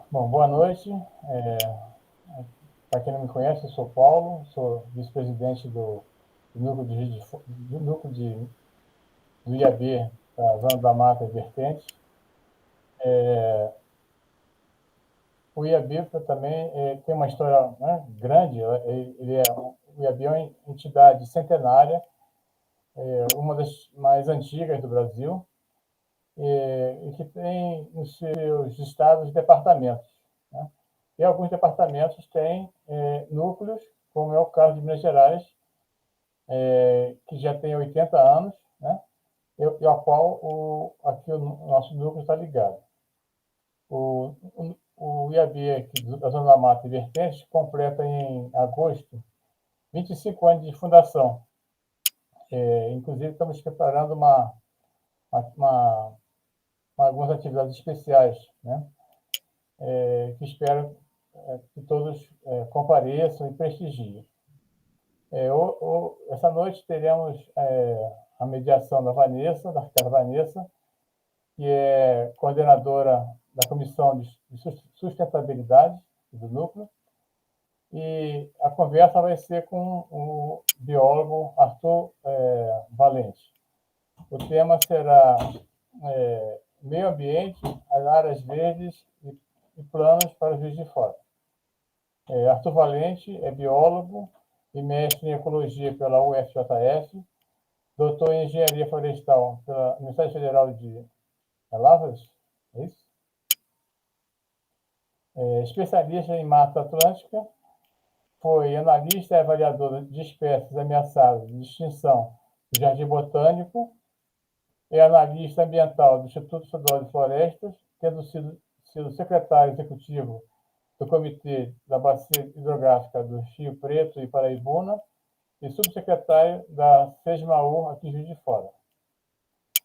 Bom, boa noite. Para quem não me conhece, eu sou Paulo, sou vice-presidente do núcleo do IAB, da Zona da Mata e Vertentes. O IAB também tem uma história, né, grande. O IAB é uma entidade centenária, uma das mais antigas do Brasil, e que tem nos seus estados departamentos, né? E alguns departamentos têm núcleos, como é o caso de Minas Gerais, que já tem 80 anos, né? E ao qual aqui o nosso núcleo está ligado. O IAB aqui da Zona da Mata e Vertentes completa em agosto 25 anos de fundação. Inclusive, estamos preparando algumas atividades especiais, né? Que espero que todos compareçam e prestigiem. Essa noite teremos a mediação da Ricardo Vanessa, que é coordenadora da Comissão de Sustentabilidade do Núcleo, e a conversa vai ser com o biólogo Arthur Valente. O tema será meio ambiente, as áreas verdes e planos para Juiz de Fora. Arthur Valente é biólogo e mestre em ecologia pela UFJF, doutor em engenharia florestal pela Universidade Federal de Lavras, é isso? Especialista em Mata Atlântica, foi analista e avaliador de espécies ameaçadas de extinção do Jardim Botânico, é analista ambiental do Instituto Estadual de Florestas, tendo sido secretário executivo do Comitê da Bacia Hidrográfica do Rio Preto e Paraibuna e subsecretário da SESMAU aqui em Juiz de Fora.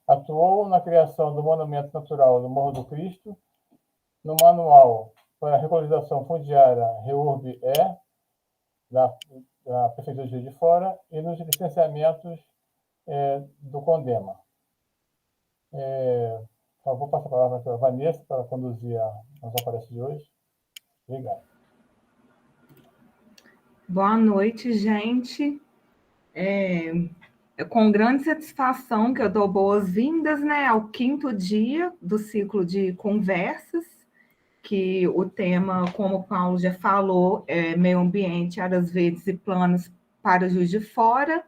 Atuou na criação do Monumento Natural do Morro do Cristo, no Manual para a Regularização Fundiária REURB-E, da Prefeitura de Juiz de Fora, e nos licenciamentos do CONDEMA. Vou passar a palavra para a Vanessa para conduzir a nossa palestra de hoje. Obrigado. Boa noite, gente. É com grande satisfação que eu dou boas-vindas, né, ao 5º dia do ciclo de conversas, que o tema, como o Paulo já falou, é meio ambiente, áreas verdes e planos para Juiz de Fora.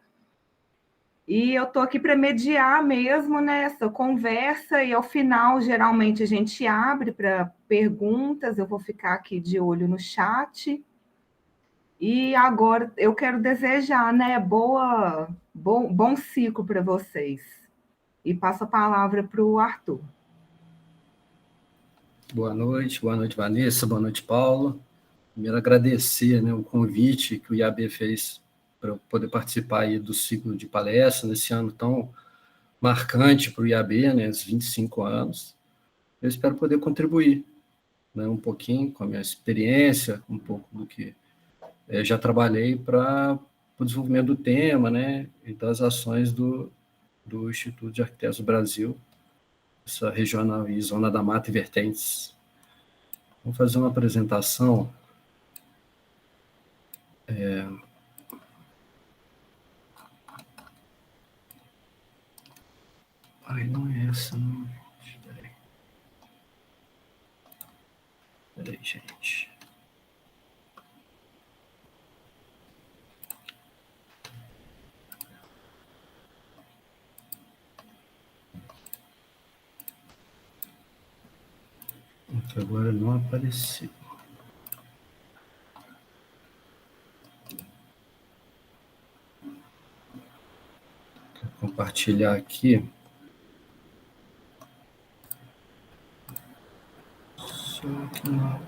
E eu estou aqui para mediar mesmo nessa conversa, e ao final, geralmente, a gente abre para perguntas, eu vou ficar aqui de olho no chat. E agora eu quero desejar, né, bom ciclo para vocês. E passo a palavra para o Arthur. Boa noite, Vanessa, boa noite, Paulo. Primeiro, agradecer, né, o convite que o IAB fez para eu poder participar aí do ciclo de palestras nesse ano tão marcante para o IAB, né, os 25 anos. Eu espero poder contribuir, né, um pouquinho com a minha experiência, um pouco do que já trabalhei para o desenvolvimento do tema, né, e das ações do Instituto de Arquitetos do Brasil, essa regional e Zona da Mata e Vertentes. Vou fazer uma apresentação. Não é essa, não. Peraí, gente. Agora não apareceu. Vou compartilhar aqui. Só que não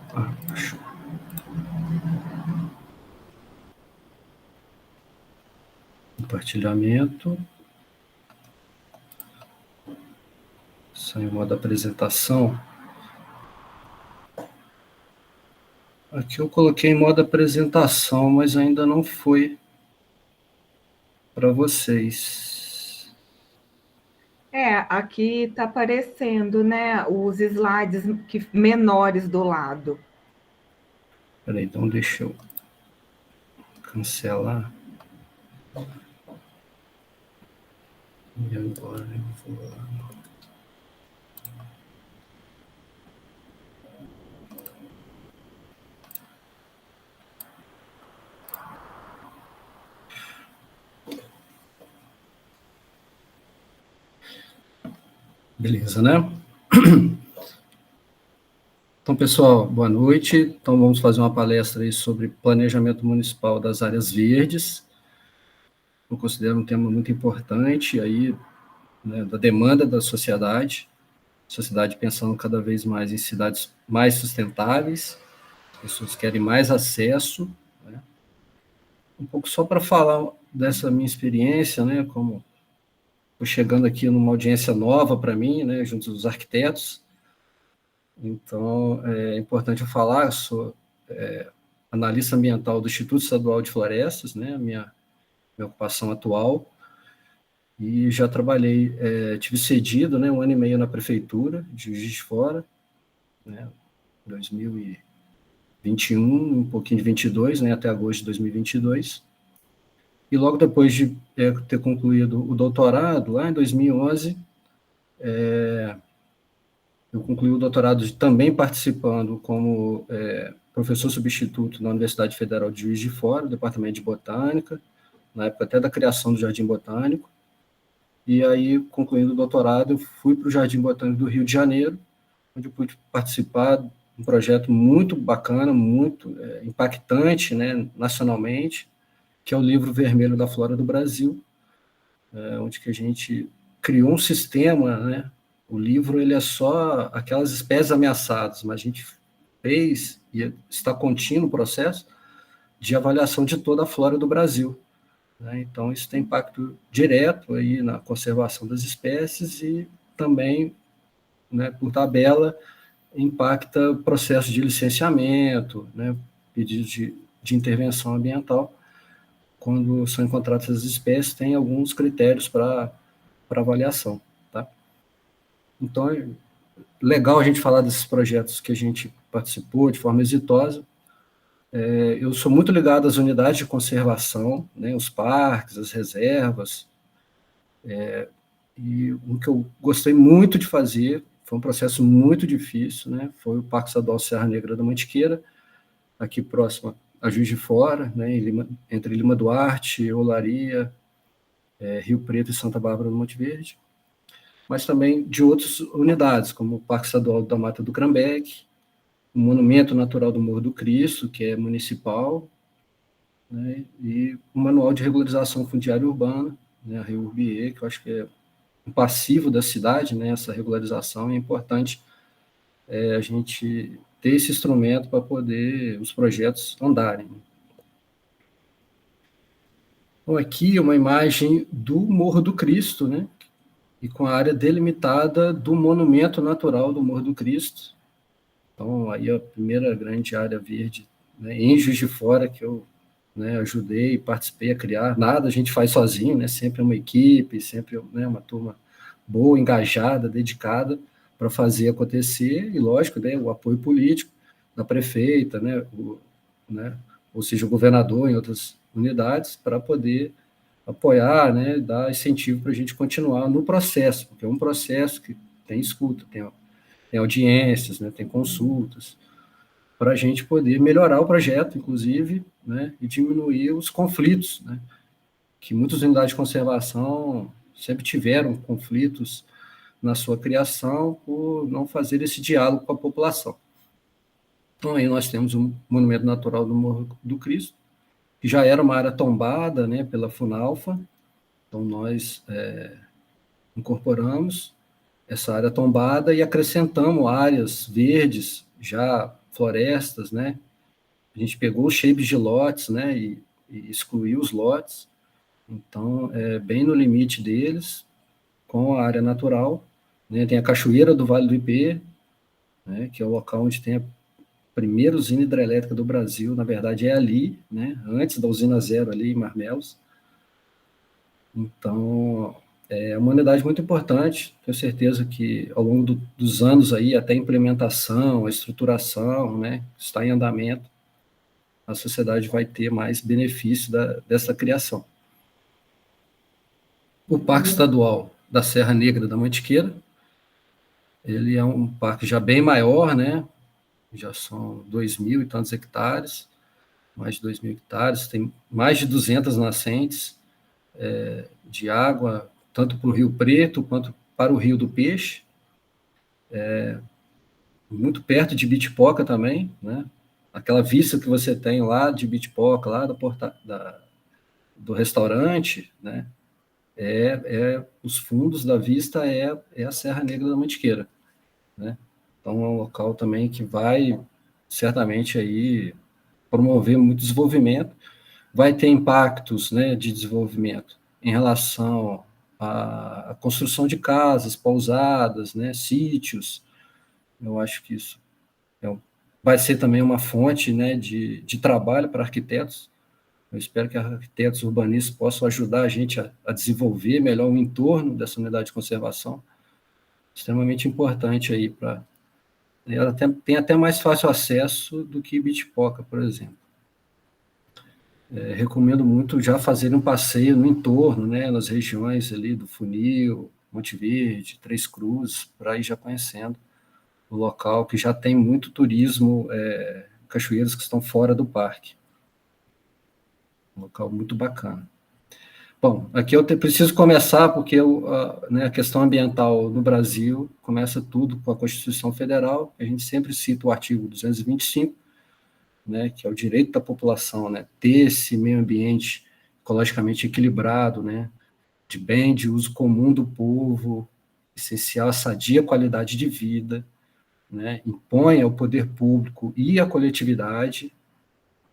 acho. Compartilhamento. Sai em modo apresentação. Aqui eu coloquei em modo apresentação, mas ainda não foi para vocês. Aqui está aparecendo, né, os slides menores do lado. Peraí, então deixa eu cancelar. E agora eu vou lá. Beleza, né? Então, pessoal, boa noite. Então, vamos fazer uma palestra aí sobre planejamento municipal das áreas verdes. Eu considero um tema muito importante aí, né, da demanda da sociedade pensando cada vez mais em cidades mais sustentáveis, as pessoas querem mais acesso, né? Um pouco só para falar dessa minha experiência, né, como estou chegando aqui numa audiência nova para mim, né, junto dos arquitetos, então é importante eu falar, eu sou analista ambiental do Instituto Estadual de Florestas, né, minha ocupação atual, e já trabalhei, tive cedido, né, 1 ano e meio na prefeitura de Juiz de Fora, né, 2021, um pouquinho de 22, né, até agosto de 2022, e logo depois de ter concluído o doutorado, lá em 2011, eu concluí o doutorado também participando como professor substituto na Universidade Federal de Juiz de Fora, no Departamento de Botânica, na época até da criação do Jardim Botânico, e aí, concluindo o doutorado, eu fui para o Jardim Botânico do Rio de Janeiro, onde eu pude participar de um projeto muito bacana, muito impactante, né, nacionalmente, que é o Livro Vermelho da Flora do Brasil, onde que a gente criou um sistema, né? O livro ele é só aquelas espécies ameaçadas, mas a gente fez e está contínuo o processo de avaliação de toda a flora do Brasil, né? Então isso tem impacto direto aí na conservação das espécies e também, né, por tabela, impacta processo de licenciamento, né, pedidos de intervenção ambiental. Quando são encontradas essas espécies, tem alguns critérios para avaliação, tá? Então, é legal a gente falar desses projetos que a gente participou de forma exitosa. Eu sou muito ligado às unidades de conservação, né, os parques, as reservas, e o que eu gostei muito de fazer, foi um processo muito difícil, né, foi o Parque Estadual Serra Negra da Mantiqueira, aqui próximo a Juiz de Fora, né, entre Lima Duarte, Olaria, Rio Preto e Santa Bárbara do Monte Verde, mas também de outras unidades, como o Parque Estadual da Mata do Crambeque, o Monumento Natural do Morro do Cristo, que é municipal, né, e o Manual de Regularização Fundiária Urbana, né, a REURBE, que eu acho que é um passivo da cidade, né, essa regularização, é importante a gente ter esse instrumento para poder os projetos andarem. Então, aqui uma imagem do Morro do Cristo, né, e com a área delimitada do Monumento Natural do Morro do Cristo. Então, aí a primeira grande área verde, né, em Juiz de Fora, que eu, né, ajudei e participei a criar. Nada a gente faz sozinho, né, sempre é uma equipe, sempre, né, uma turma boa, engajada, dedicada para fazer acontecer, e lógico, né, o apoio político da prefeita, né, ou seja, o governador em outras unidades, para poder apoiar, né, dar incentivo para a gente continuar no processo, porque é um processo que tem escuta, tem audiências, né, tem consultas, para a gente poder melhorar o projeto, inclusive, né, e diminuir os conflitos, né, que muitas unidades de conservação sempre tiveram conflitos na sua criação por não fazer esse diálogo com a população. Então, aí nós temos um monumento natural do Morro do Cristo, que já era uma área tombada, né, pela Funalfa, então nós incorporamos essa área tombada e acrescentamos áreas verdes, já florestas, né? A gente pegou os shapes de lotes, né, e excluiu os lotes, então bem no limite deles, com a área natural, né? Tem a Cachoeira do Vale do Ipê, né, que é o local onde tem a primeira usina hidrelétrica do Brasil, na verdade é ali, né, antes da usina zero ali em Marmelos. Então, É uma unidade muito importante, tenho certeza que ao longo dos anos aí, até a implementação, a estruturação, né, está em andamento, a sociedade vai ter mais benefício dessa criação. O Parque Estadual da Serra Negra da Mantiqueira, ele é um parque já bem maior, né, já são 2.000 e tantos hectares, mais de 2.000 hectares, tem mais de 200 nascentes de água, tanto para o Rio Preto quanto para o Rio do Peixe, muito perto de Bitipoca também, né? Aquela vista que você tem lá de Bitipoca, lá do restaurante, né? Os fundos da vista é a Serra Negra da Mantiqueira, né? Então é um local também que vai certamente aí promover muito desenvolvimento, vai ter impactos, né, de desenvolvimento em relação à construção de casas, pousadas, né, sítios. Eu acho que isso vai ser também uma fonte, né, de trabalho para arquitetos. Eu espero que arquitetos urbanistas possam ajudar a gente a desenvolver melhor o entorno dessa unidade de conservação, extremamente importante aí para... Ela tem até mais fácil acesso do que Bitipoca, por exemplo. Recomendo muito já fazer um passeio no entorno, né, nas regiões ali do Funil, Monte Verde, Três Cruzes, para ir já conhecendo o local, que já tem muito turismo, cachoeiras que estão fora do parque. Um local muito bacana. Bom, aqui eu preciso começar, porque né, a questão ambiental no Brasil começa tudo com a Constituição Federal, a gente sempre cita o artigo 225, né, que é o direito da população, né, ter esse meio ambiente ecologicamente equilibrado, né, de bem de uso comum do povo, essencial à sadia qualidade de vida, né, impõe ao poder público e à coletividade,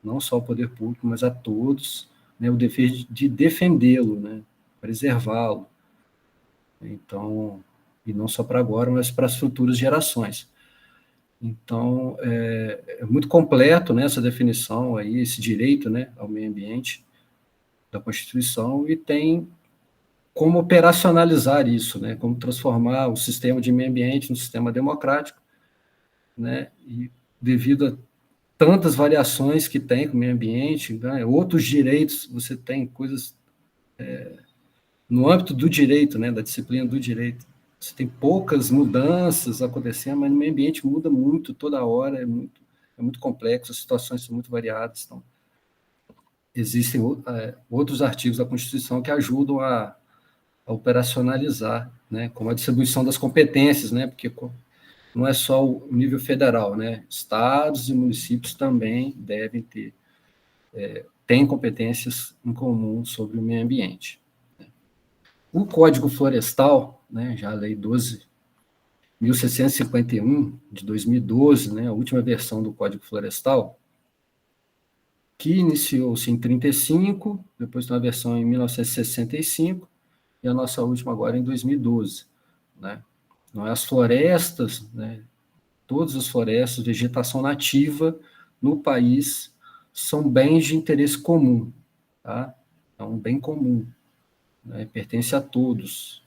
não só ao poder público, mas a todos, né, o dever de defendê-lo, né, preservá-lo. Então, e não só para agora, mas para as futuras gerações. Então, é muito completo, né, essa definição aí, esse direito, né, ao meio ambiente da Constituição, e tem como operacionalizar isso, né, como transformar o sistema de meio ambiente num sistema democrático, né, e devido a tantas variações que tem com o meio ambiente, né, outros direitos, você tem coisas no âmbito do direito, né, da disciplina do direito, você tem poucas mudanças acontecendo, mas no meio ambiente muda muito toda hora, é muito complexo, as situações são muito variadas, então existem outros artigos da Constituição que ajudam a operacionalizar, né, como a distribuição das competências, né, porque não é só o nível federal, né, estados e municípios também devem ter, têm competências em comum sobre o meio ambiente. O Código Florestal, né, já a Lei 12.651, de 2012, né, a última versão do Código Florestal, que iniciou-se em 1935, depois tem uma versão em 1965, e a nossa última agora em 2012. Né? Não é as florestas, né, todas as florestas, vegetação nativa no país são bens de interesse comum, tá? É um bem comum, né, pertence a todos.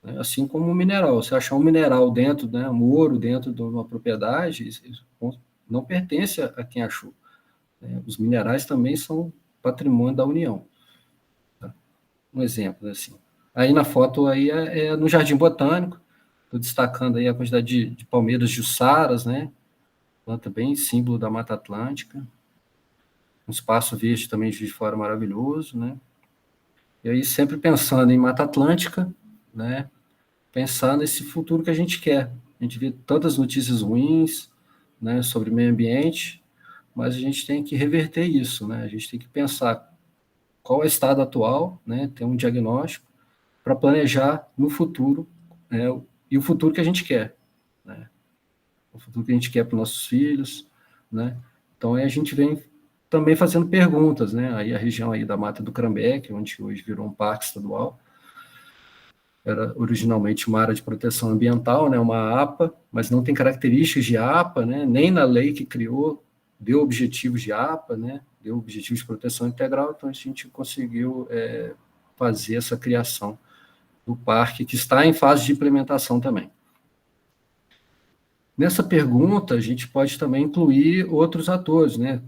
Né? Assim como o mineral, se achar um mineral dentro, né, um ouro dentro de uma propriedade, não pertence a quem achou. Né? Os minerais também são patrimônio da União. Tá? Um exemplo, assim. Aí na foto aí é no Jardim Botânico, estou destacando aí a quantidade de palmeiras jussaras, né? Planta bem símbolo da Mata Atlântica. Um espaço verde também de fora maravilhoso, né? E aí sempre pensando em Mata Atlântica, né? Pensar nesse futuro que a gente quer. A gente vê tantas notícias ruins, né, sobre meio ambiente, mas a gente tem que reverter isso, né? A gente tem que pensar qual é o estado atual, né? Ter um diagnóstico para planejar no futuro, né? E o futuro que a gente quer, né? O futuro que a gente quer para os nossos filhos, né? Então, aí a gente vem também fazendo perguntas, né? Aí a região aí da Mata do Crambeque, onde hoje virou um parque estadual, era originalmente uma área de proteção ambiental, né? Uma APA, mas não tem características de APA, né? Nem na lei que criou deu objetivos de APA, né? Deu objetivos de proteção integral, então a gente conseguiu fazer essa criação do parque, que está em fase de implementação também. Nessa pergunta, a gente pode também incluir outros atores, né?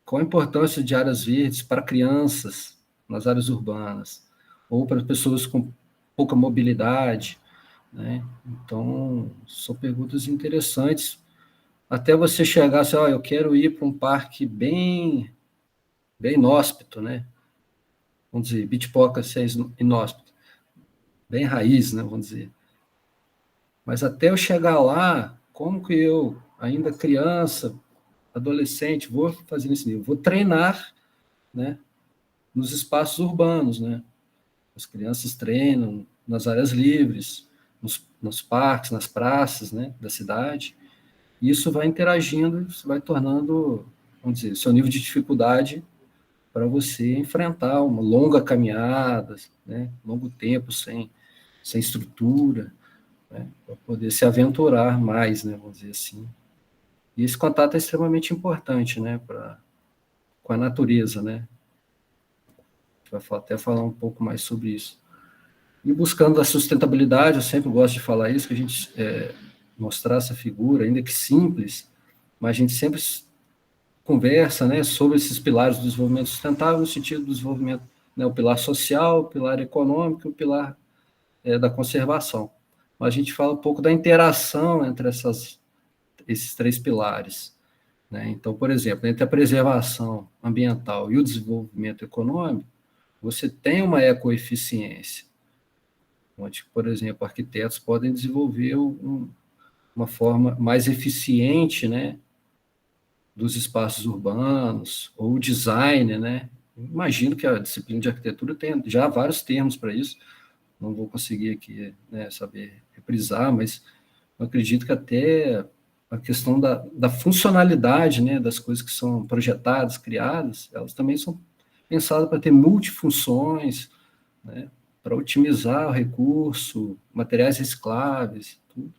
Qual a importância de áreas verdes para crianças nas áreas urbanas, ou para pessoas com pouca mobilidade, né? Então, são perguntas interessantes, até você chegar assim, eu quero ir para um parque bem inóspito, né? Vamos dizer, Bitpoca é inóspito, bem raiz, né? Vamos dizer. Mas até eu chegar lá, como que eu, ainda criança, adolescente, vou fazer nesse nível? Vou treinar, né? Nos espaços urbanos, né? As crianças treinam nas áreas livres, nos parques, nas praças, né, da cidade. E isso vai interagindo, isso vai tornando, vamos dizer, seu nível de dificuldade para você enfrentar uma longa caminhada, né, longo tempo sem estrutura, né, para poder se aventurar mais, né, vamos dizer assim. E esse contato é extremamente importante, né, com a natureza, né. A gente vai até falar um pouco mais sobre isso. E buscando a sustentabilidade, eu sempre gosto de falar isso, que a gente mostrar essa figura, ainda que simples, mas a gente sempre conversa, né, sobre esses pilares do desenvolvimento sustentável, no sentido do desenvolvimento, né, o pilar social, o pilar econômico e o pilar da conservação. Mas a gente fala um pouco da interação entre esses três pilares, né? Então, por exemplo, entre a preservação ambiental e o desenvolvimento econômico, você tem uma ecoeficiência, onde, por exemplo, arquitetos podem desenvolver uma forma mais eficiente, né, dos espaços urbanos, ou o design, né? Imagino que a disciplina de arquitetura tem já vários termos para isso, não vou conseguir aqui, né, saber reprisar, mas eu acredito que até a questão da funcionalidade, né, das coisas que são projetadas, criadas, elas também são pensadas para ter multifunções, né, para otimizar o recurso, materiais recicláveis, tudo,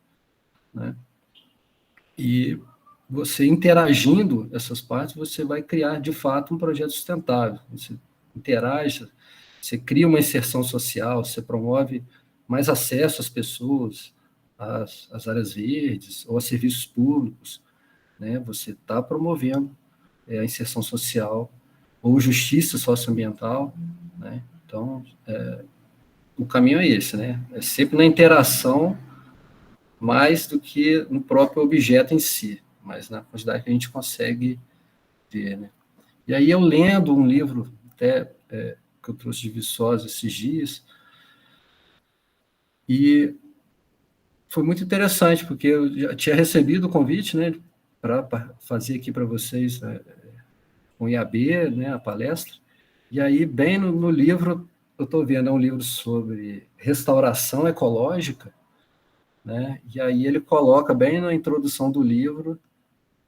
né? E você interagindo essas partes, você vai criar, de fato, um projeto sustentável. Você interage, você cria uma inserção social, você promove mais acesso às pessoas, às áreas verdes, ou a serviços públicos, né? Você está promovendo a inserção social, ou justiça socioambiental, né? Então, o caminho é esse, né? É sempre na interação, mais do que no próprio objeto em si, mas na quantidade que a gente consegue ver, né? E aí eu lendo um livro, até que eu trouxe de Viçosa esses dias, e foi muito interessante, porque eu já tinha recebido o convite, né, para fazer aqui para vocês, né, com o IAB, né, a palestra, e aí, bem no livro, eu estou vendo, é um livro sobre restauração ecológica, né, e aí ele coloca bem na introdução do livro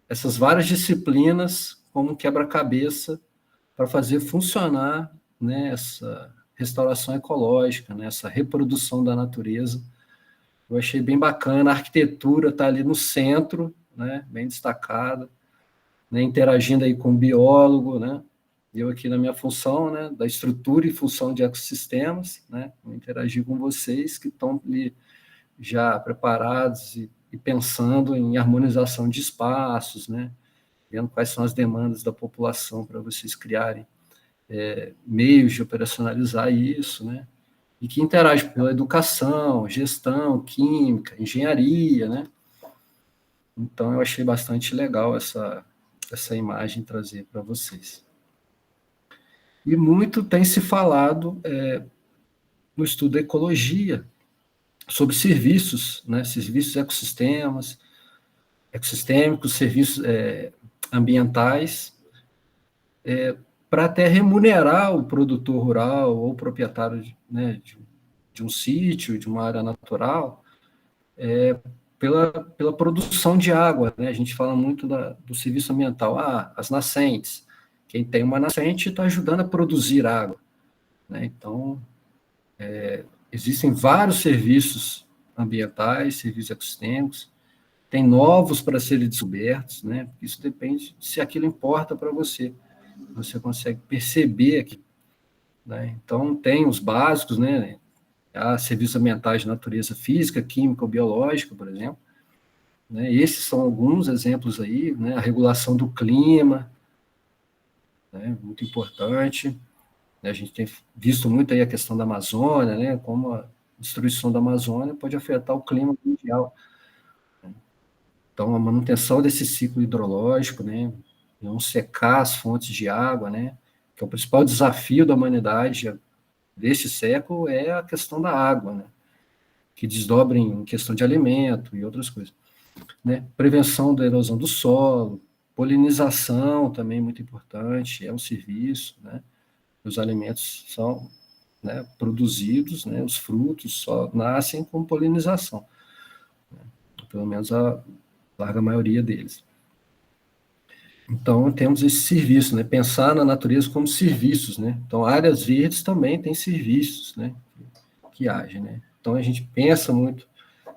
essas várias disciplinas como um quebra-cabeça para fazer funcionar, né, essa restauração ecológica, né, essa reprodução da natureza. Eu achei bem bacana, a arquitetura está ali no centro, né, bem destacada, né, interagindo aí com o biólogo, né, eu aqui na minha função, né, da estrutura e função de ecossistemas, né, vou interagir com vocês que estão ali já preparados e pensando em harmonização de espaços, né, vendo quais são as demandas da população para vocês criarem meios de operacionalizar isso, né, e que interage pela educação, gestão, química, engenharia, né. Então, eu achei bastante legal essa imagem trazer para vocês. E muito tem se falado no estudo da ecologia, sobre serviços, né, serviços ecossistêmicos, serviços ambientais, para até remunerar o produtor rural ou o proprietário né, de um sítio, de uma área natural, pela produção de água, né? A gente fala muito do serviço ambiental, as nascentes. Quem tem uma nascente está ajudando a produzir água, né? Então, existem vários serviços ambientais, serviços ecossistêmicos, tem novos para serem descobertos, né? Isso depende se aquilo importa para você. Você consegue perceber aqui, né? Então, tem os básicos, né? Há serviços ambientais de natureza física, química ou biológica, por exemplo, né? Esses são alguns exemplos aí, né? A regulação do clima, né? Muito importante. A gente tem visto muito aí a questão da Amazônia, né? Como a destruição da Amazônia pode afetar o clima mundial. Então, a manutenção desse ciclo hidrológico, né? Não secar as fontes de água, né? Que é o principal desafio da humanidade deste século é a questão da água, né? Que desdobra em questão de alimento e outras coisas, né? Prevenção da erosão do solo, polinização também muito importante, é um serviço, né? Os alimentos são, né, produzidos, né? Os frutos só nascem com polinização, né? Pelo menos a larga maioria deles. Então, temos esse serviço, né? Pensar na natureza como serviços, né? Então, áreas verdes também têm serviços, né? Que agem, né? Então, a gente pensa muito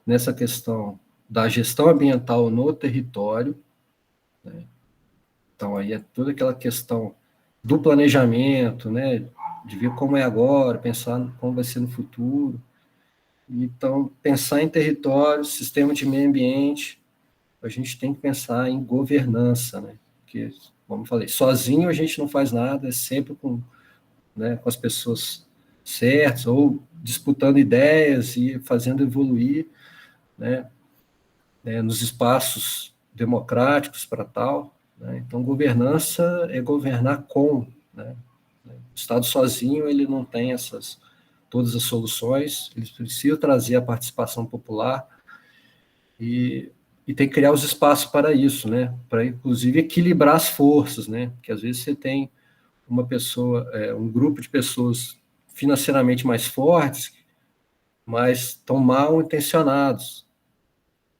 nessa questão da gestão ambiental no território, né? Então, aí é toda aquela questão do planejamento, né? De ver como é agora, pensar como vai ser no futuro. Então, pensar em território, sistema de meio ambiente, a gente tem que pensar em governança, né? Porque, como eu falei, sozinho a gente não faz nada, é sempre com, né, com as pessoas certas, ou disputando ideias e fazendo evoluir, né, nos espaços democráticos para tal, né? Então, governança é governar com, né? O Estado sozinho ele não tem todas as soluções, ele precisa trazer a participação popular e tem que criar os espaços para isso, né? Para, inclusive, equilibrar as forças, né? Porque, às vezes, você tem uma pessoa, um grupo de pessoas financeiramente mais fortes, mas estão mal intencionados.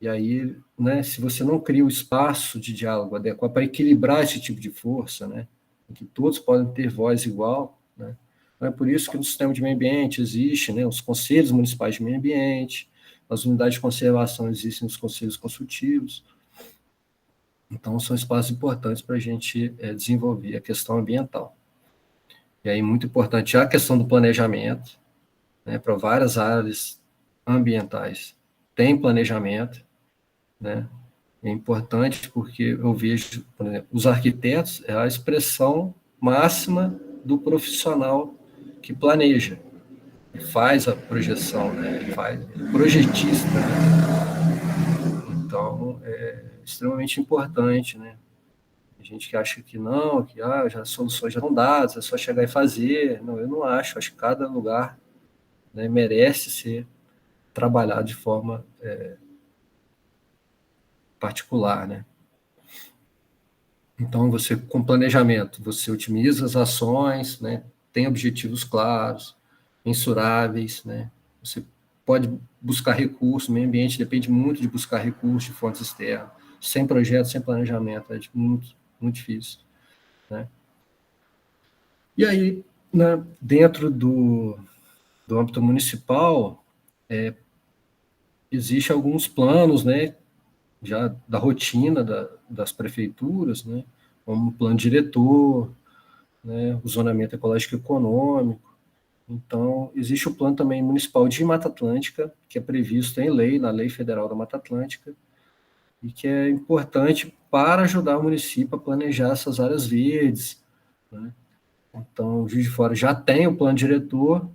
E aí, né, se você não cria o espaço de diálogo adequado para equilibrar esse tipo de força, né, em que todos podem ter voz igual, né, então é por isso que no sistema de meio ambiente existe, né, os conselhos municipais de meio ambiente, as unidades de conservação existem os conselhos consultivos. Então, são espaços importantes para a gente desenvolver a questão ambiental. E aí, muito importante a questão do planejamento, né, para várias áreas ambientais. Tem planejamento, né? É importante porque eu vejo, por exemplo, os arquitetos é a expressão máxima do profissional que planeja, que faz a projeção, né? Ele é projetista, né? Então, é extremamente importante, né? A gente que acha que não, que já as soluções já estão dadas, é só chegar e fazer. Não, eu não acho. Acho que cada lugar, né, merece ser trabalhado de forma particular, né? Então, você, com planejamento, você otimiza as ações, né? Tem objetivos claros, mensuráveis, né? Você pode buscar recursos, o meio ambiente depende muito de buscar recursos de fontes externas. Sem projeto, sem planejamento, é muito, muito difícil, né? E aí, né, dentro do âmbito municipal, existem alguns planos, né, já da rotina das prefeituras, né, como o plano diretor, né, o zonamento ecológico e econômico. Então, existe o plano também municipal de Mata Atlântica, que é previsto em lei, na Lei Federal da Mata Atlântica, e que é importante para ajudar o município a planejar essas áreas verdes, né? Então, o Juiz de Fora já tem o plano diretor,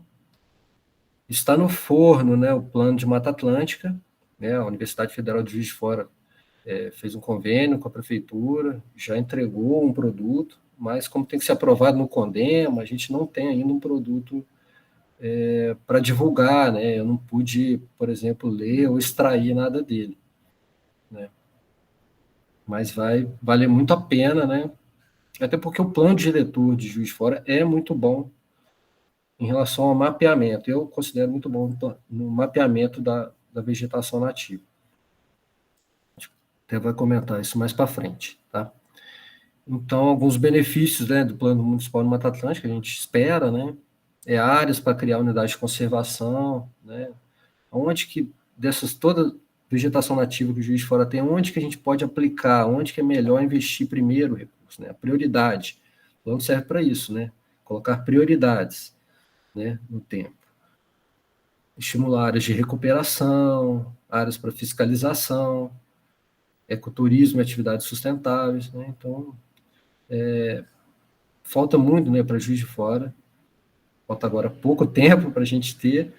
está no forno, né, o plano de Mata Atlântica, né, a Universidade Federal de Juiz de Fora fez um convênio com a prefeitura, já entregou um produto, mas como tem que ser aprovado no CONDEMA, a gente não tem ainda um produto para divulgar, né? Eu não pude, por exemplo, ler ou extrair nada dele, né? Mas vai valer muito a pena, né? Até porque o plano diretor de Juiz de Fora é muito bom em relação ao mapeamento. Eu considero muito bom no mapeamento da vegetação nativa. Até vai comentar isso mais para frente, tá? Então, alguns benefícios, né, do Plano Municipal de Mata Atlântica, a gente espera, né, áreas para criar unidades de conservação, né, onde que, dessas toda vegetação nativa que o Juiz de Fora tem, onde que a gente pode aplicar, onde que é melhor investir primeiro o recurso, né, a prioridade. O plano serve para isso, né, colocar prioridades, né, no tempo. estimular áreas de recuperação, áreas para fiscalização, ecoturismo e atividades sustentáveis, né? Então, falta muito, né, para Juiz de Fora, falta agora pouco tempo para a gente ter,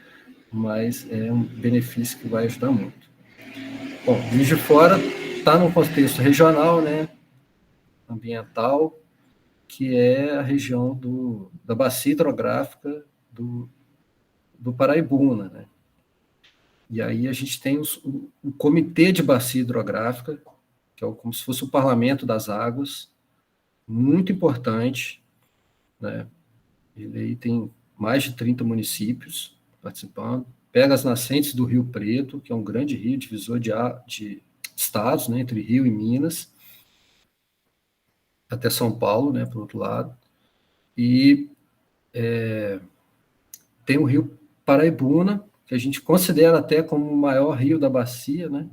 mas é um benefício que vai ajudar muito. Bom, Juiz de Fora está num contexto regional, né, ambiental, que é a região da bacia hidrográfica do Paraibuna, né? E aí a gente tem o Comitê de Bacia Hidrográfica, que é como se fosse o Parlamento das Águas, muito importante, né? Ele aí tem mais de 30 municípios participando, pega as nascentes do Rio Preto, que é um grande rio, divisor de estados, né, entre Rio e Minas, até São Paulo, né, por outro lado, e tem o Rio Paraibuna, que a gente considera até como o maior rio da bacia, né,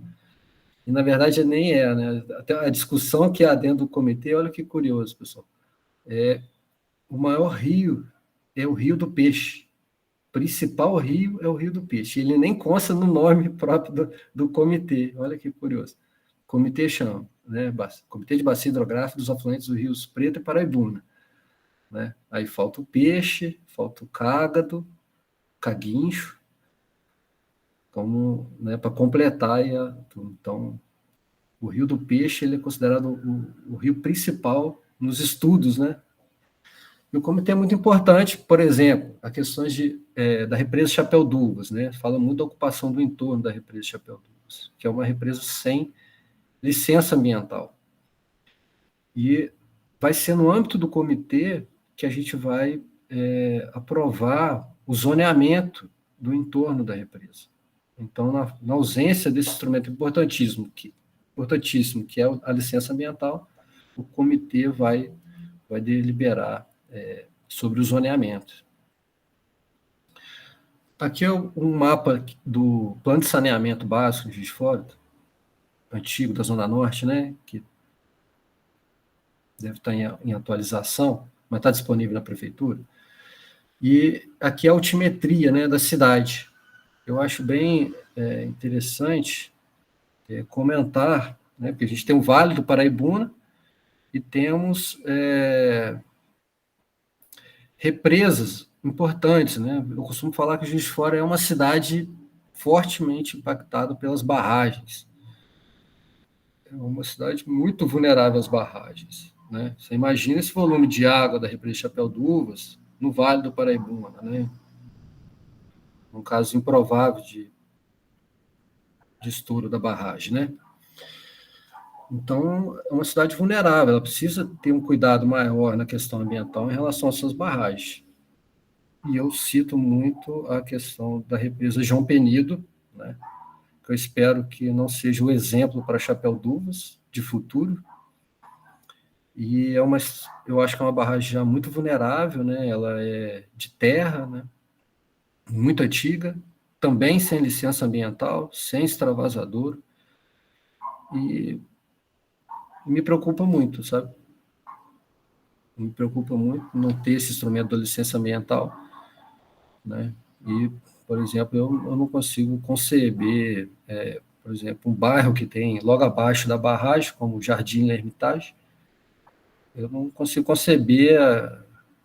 e na verdade nem é, né, até a discussão que há dentro do comitê, olha que curioso, pessoal, o maior rio é o Rio do Peixe, principal rio é o Rio do Peixe. Ele nem consta no nome próprio do comitê. Olha que curioso. O comitê chama, né? Comitê de Bacia Hidrográfica dos afluentes dos rios Preto e Paraibuna. Né? Aí falta o peixe, falta o cágado, caguincho, como, né, para completar aí então o Rio do Peixe ele é considerado o rio principal nos estudos, né? E o comitê é muito importante, por exemplo, a questões da represa Chapéu d'Uvas, né? Fala muito da ocupação do entorno da represa Chapéu d'Uvas, que é uma represa sem licença ambiental. E vai ser no âmbito do comitê que a gente vai aprovar o zoneamento do entorno da represa. Então, na ausência desse instrumento importantíssimo, que é a licença ambiental, o comitê vai deliberar sobre o zoneamento. Aqui é um mapa do Plano de Saneamento Básico de Juiz de Fora, antigo da Zona Norte, né, que deve estar em atualização, mas está disponível na prefeitura. E aqui é a altimetria, né, da cidade. Eu acho bem interessante comentar, né, porque a gente tem o Vale do Paraibuna e temos represas importantes, né? Eu costumo falar que Juiz de Fora é uma cidade fortemente impactada pelas barragens. É uma cidade muito vulnerável às barragens, né? Você imagina esse volume de água da represa Chapéu d'Uvas no Vale do Paraibuna, né? Um caso improvável de estouro da barragem, né? Então, é uma cidade vulnerável, ela precisa ter um cuidado maior na questão ambiental em relação às suas barragens. E eu cito muito a questão da represa João Penido, né, que eu espero que não seja o exemplo para Chapéu d'Uvas de futuro. E eu acho que é uma barragem já muito vulnerável, né, ela é de terra, né, muito antiga, também sem licença ambiental, sem extravasador, e me preocupa muito, sabe? Me preocupa muito não ter esse instrumento da licença ambiental, né? E, por exemplo, eu não consigo conceber, por exemplo, um bairro que tem logo abaixo da barragem, como o Jardim L'Ermitage, eu não consigo conceber a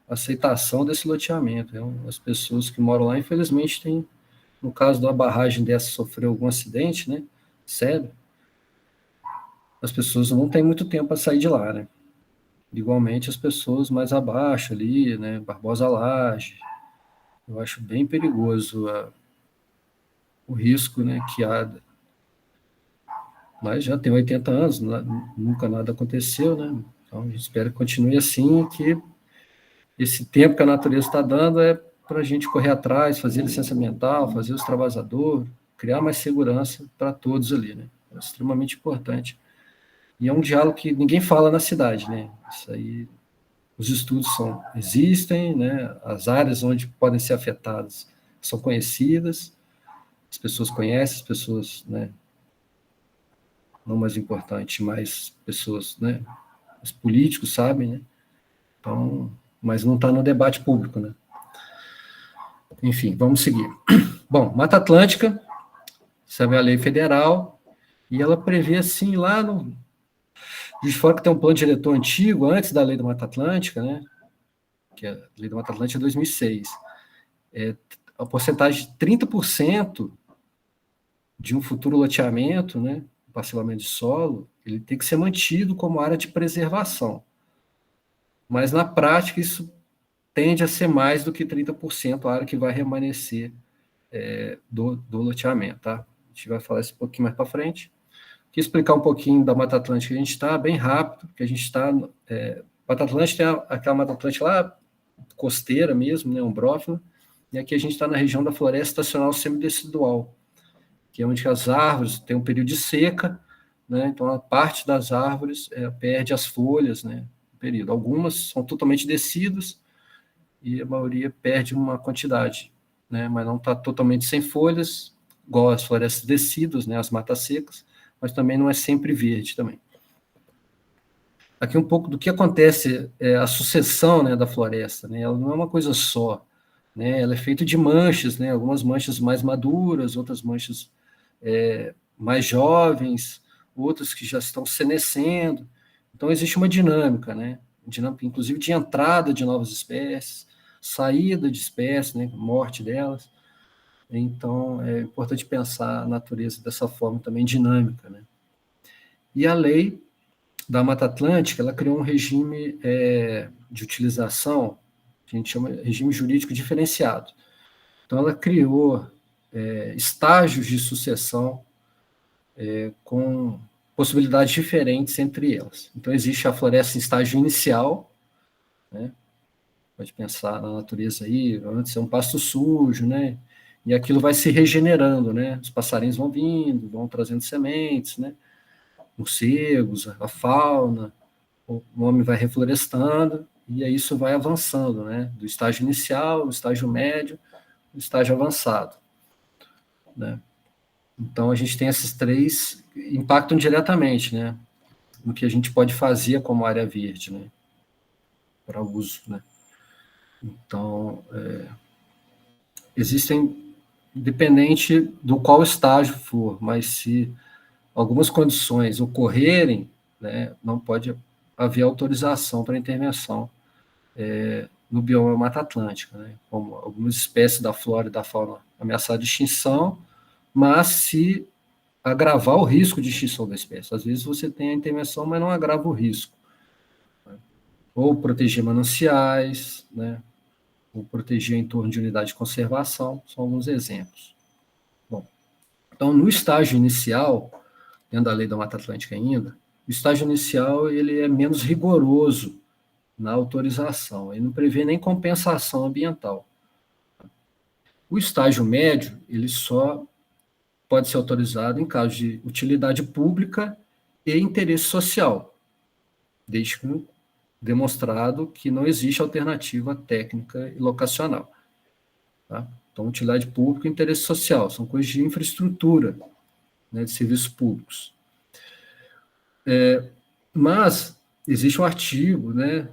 aceitação desse loteamento. As pessoas que moram lá, infelizmente, têm, no caso de uma barragem dessa sofreu algum acidente, né? Sério, as pessoas não têm muito tempo para sair de lá, né? Igualmente as pessoas mais abaixo ali, né? Barbosa Lage, eu acho bem perigoso o risco, né, que há. Mas já tem 80 anos, nunca nada aconteceu, né? Então, a gente espera que continue assim, que esse tempo que a natureza está dando é para a gente correr atrás, fazer licença ambiental, fazer os extravasador, criar mais segurança para todos ali, né? É extremamente importante. E é um diálogo que ninguém fala na cidade, né? Isso aí, os estudos existem, né? As áreas onde podem ser afetadas são conhecidas, as pessoas conhecem, as pessoas, né? Não mais importante, mas pessoas, né? Os políticos sabem, né? Então, mas não está no debate público, né? enfim, vamos seguir. Bom, Mata Atlântica, sabe a lei federal, e ela prevê, assim, lá no... De fora que tem um plano diretor antigo, antes da lei da Mata Atlântica, né? Que a lei da Mata Atlântica é 2006. A porcentagem de 30% de um futuro loteamento, né? Parcelamento de solo, ele tem que ser mantido como área de preservação. Mas, na prática, isso tende a ser mais do que 30% a área que vai remanescer do loteamento, tá? A gente vai falar isso um pouquinho mais para frente. Queria explicar um pouquinho da Mata Atlântica que a gente está, bem rápido, porque a gente está... Mata Atlântica tem aquela Mata Atlântica lá, costeira mesmo, né, umbrófila, e aqui a gente está na região da floresta estacional semidecidual, que é onde as árvores têm um período de seca, né, então a parte das árvores perde as folhas, né, no período. Algumas são totalmente decidas, e a maioria perde uma quantidade, né, mas não está totalmente sem folhas, igual as florestas decidas, né, as matas secas, mas também não é sempre verde também. Aqui um pouco do que acontece, a sucessão, né, da floresta, né, ela não é uma coisa só, né, ela é feita de manchas, né, algumas manchas mais maduras, outras manchas mais jovens, outras que já estão senescendo, então existe uma dinâmica, né, dinâmica inclusive de entrada de novas espécies, saída de espécies, né, morte delas. Então, é importante pensar a natureza dessa forma também dinâmica, né? E a lei da Mata Atlântica, ela criou um regime de utilização, que a gente chama de regime jurídico diferenciado. Então, ela criou estágios de sucessão com possibilidades diferentes entre elas. Então, existe a floresta em estágio inicial, né? Pode pensar na natureza aí, antes é um pasto sujo, né? E aquilo vai se regenerando, né? Os passarinhos vão vindo, vão trazendo sementes, né? Morcegos, a fauna, o homem vai reflorestando, e aí isso vai avançando, né? Do estágio inicial, do estágio médio, do estágio avançado, né? Então, a gente tem esses três, impactam diretamente, né? No que a gente pode fazer como área verde, né? Para uso, né? Então, existem, independente do qual estágio for, mas se algumas condições ocorrerem, né, não pode haver autorização para intervenção no bioma Mata Atlântica, né, como algumas espécies da flora e da fauna ameaçadas de extinção, mas se agravar o risco de extinção da espécie. Às vezes você tem a intervenção, mas não agrava o risco. Né? Ou proteger mananciais, né, ou proteger em torno de unidade de conservação, são alguns exemplos. Bom, então, no estágio inicial, dentro da lei da Mata Atlântica ainda, o estágio inicial ele é menos rigoroso na autorização, ele não prevê nem compensação ambiental. O estágio médio, ele só pode ser autorizado em caso de utilidade pública e interesse social, desde que demonstrado que não existe alternativa técnica e locacional. Tá? Então, utilidade pública e interesse social são coisas de infraestrutura, né, de serviços públicos. Mas existe um artigo, né,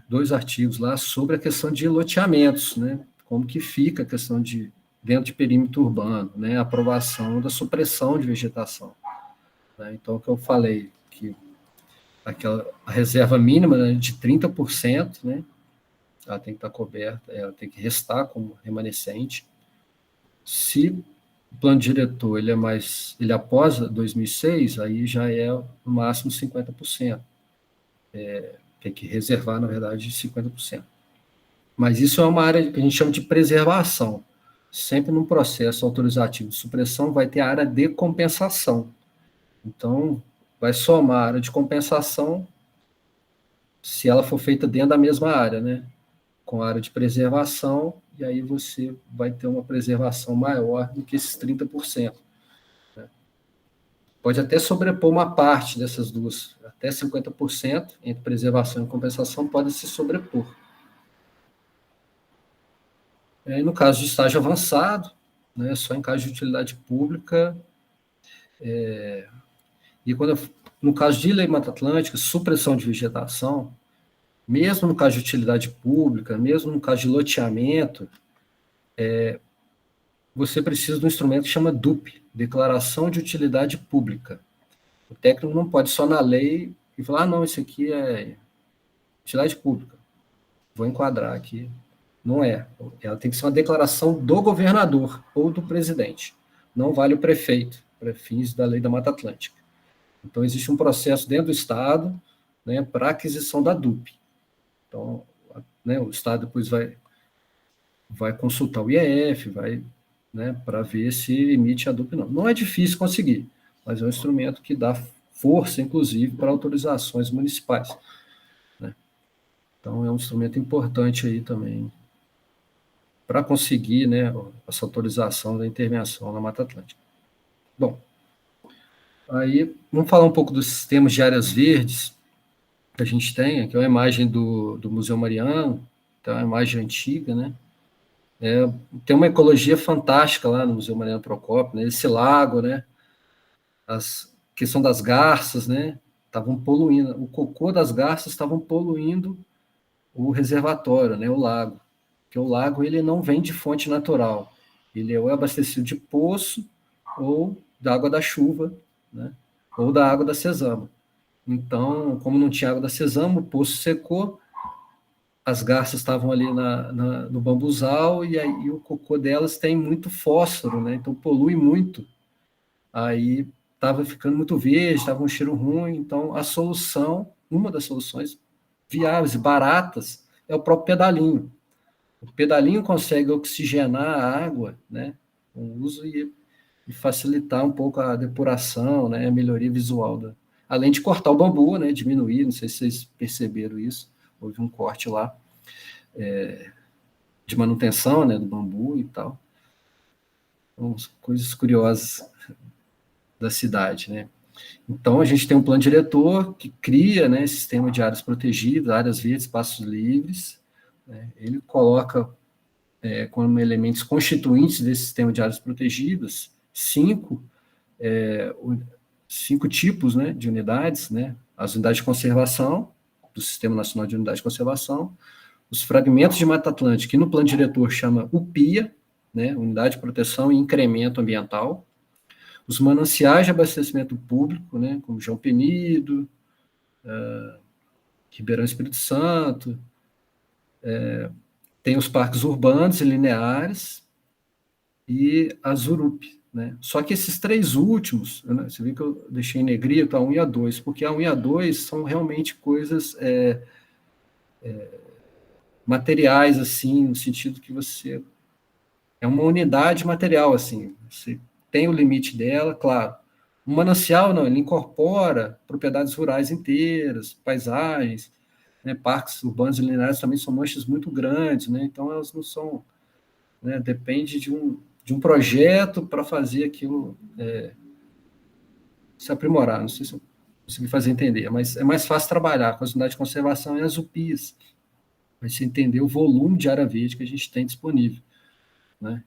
2 artigos lá sobre a questão de loteamentos, né, como que fica a questão de, dentro de perímetro urbano, né, a aprovação da supressão de vegetação. Né, então, o que eu falei, que a reserva mínima, né, de 30%, né, ela tem que estar coberta, ela tem que restar como remanescente. Se o plano diretor ele após 2006, aí já é no máximo 50%. Tem que reservar, na verdade, 50%. Mas isso é uma área que a gente chama de preservação. Sempre num processo autorizativo de supressão vai ter a área de compensação. Então, vai somar a área de compensação se ela for feita dentro da mesma área, né? Com a área de preservação, e aí você vai ter uma preservação maior do que esses 30%. Né? Pode até sobrepor uma parte dessas duas, até 50% entre preservação e compensação pode se sobrepor. E no caso de estágio avançado, né, só em caso de utilidade pública, e no caso de lei Mata Atlântica, supressão de vegetação, mesmo no caso de utilidade pública, mesmo no caso de loteamento, você precisa de um instrumento que chama DUP, Declaração de Utilidade Pública. O técnico não pode só na lei e falar, não, isso aqui é utilidade pública, vou enquadrar aqui. Não é. Ela tem que ser uma declaração do governador ou do presidente. Não vale o prefeito, para fins da lei da Mata Atlântica. Então, existe um processo dentro do Estado, né, para aquisição da DUP. Então, né, o Estado depois vai consultar o IEF, né, para ver se emite a DUP. Não é difícil conseguir, mas é um instrumento que dá força, inclusive, para autorizações municipais. Né? Então, é um instrumento importante aí também para conseguir, né, essa autorização da intervenção na Mata Atlântica. Bom, aí vamos falar um pouco dos sistemas de áreas verdes que a gente tem. Aqui é uma imagem do Museu Mariano, então é uma imagem antiga, né? Tem uma ecologia fantástica lá no Museu Mariano Procópio, né? Esse lago, né? A questão das garças, né? Estavam poluindo, o cocô das garças estavam poluindo o reservatório, né? O lago. Porque o lago ele não vem de fonte natural, ele é abastecido de poço ou da água da chuva, né? Ou da água da Sesama. Então, como não tinha água da Sesama, o poço secou, as garças estavam ali no bambuzal, e aí o cocô delas tem muito fósforo, né? Então polui muito. Aí estava ficando muito verde, estava um cheiro ruim. Então a solução, uma das soluções viáveis e baratas, é o próprio pedalinho. O pedalinho consegue oxigenar a água, né? Com o uso e facilitar um pouco a depuração, né? A melhoria visual além de cortar o bambu, né? Diminuir, não sei se vocês perceberam isso. Houve um corte lá de manutenção, né, do bambu e tal. Então, coisas curiosas da cidade, né? Então, a gente tem um plano diretor que cria, né, sistema de áreas protegidas, áreas verdes, espaços livres. Né? Ele coloca como elementos constituintes desse sistema de áreas protegidas 5 tipos, né, de unidades, né? As unidades de conservação, do Sistema Nacional de Unidades de Conservação, os fragmentos de Mata Atlântica, que no plano diretor chama UPIA, né, Unidade de Proteção e Incremento Ambiental, os mananciais de abastecimento público, né, como João Penido, Ribeirão Espírito Santo, tem os parques urbanos e lineares e a ZURUP. Né? Só que esses 3 últimos, né, você vê que eu deixei em negrito a 1 e a 2, porque a 1 e a 2 são realmente coisas materiais, assim, no sentido que você... É uma unidade material, assim, você tem o limite dela, claro. O manancial, não, ele incorpora propriedades rurais inteiras, paisagens, né, parques urbanos e lineares também são manchas muito grandes, né, então elas não são... Né, depende de um projeto para fazer aquilo se aprimorar, não sei se eu consegui fazer entender, mas é mais fácil trabalhar com as unidades de conservação e as UPIs, para você entender o volume de área verde que a gente tem disponível. Né?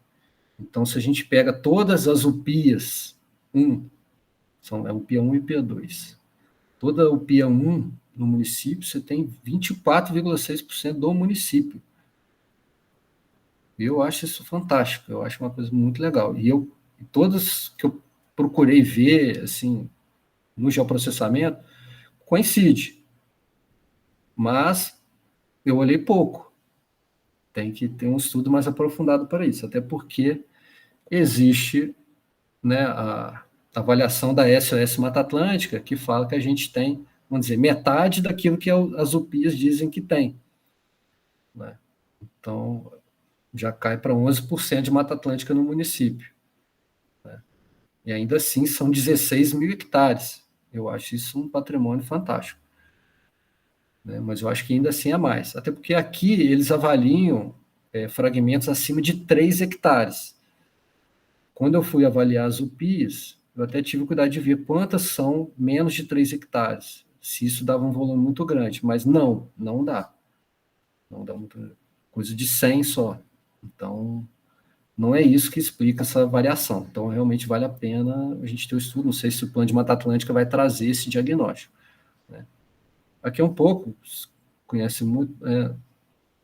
Então, se a gente pega todas as UPIAs, é UPIA 1 e UPIA 2, toda UPIA 1 no município, você tem 24,6% do município. Eu acho isso fantástico, eu acho uma coisa muito legal. E todas que eu procurei ver, assim, no geoprocessamento, coincide. Mas eu olhei pouco. Tem que ter um estudo mais aprofundado para isso, até porque existe, né, a avaliação da SOS Mata Atlântica, que fala que a gente tem, vamos dizer, metade daquilo que as UPIAs dizem que tem. Né? Então, já cai para 11% de Mata Atlântica no município. Né? E ainda assim são 16 mil hectares. Eu acho isso um patrimônio fantástico. Né? Mas eu acho que ainda assim é mais. Até porque aqui eles avaliam fragmentos acima de 3 hectares. Quando eu fui avaliar as UPIs, eu até tive cuidado de ver quantas são menos de 3 hectares. Se isso dava um volume muito grande. Mas não dá. Não dá muita coisa de 100 só. Então, não é isso que explica essa variação. Então, realmente vale a pena a gente ter o estudo. Não sei se o plano de Mata Atlântica vai trazer esse diagnóstico. Né? Aqui é um pouco, conhece muito,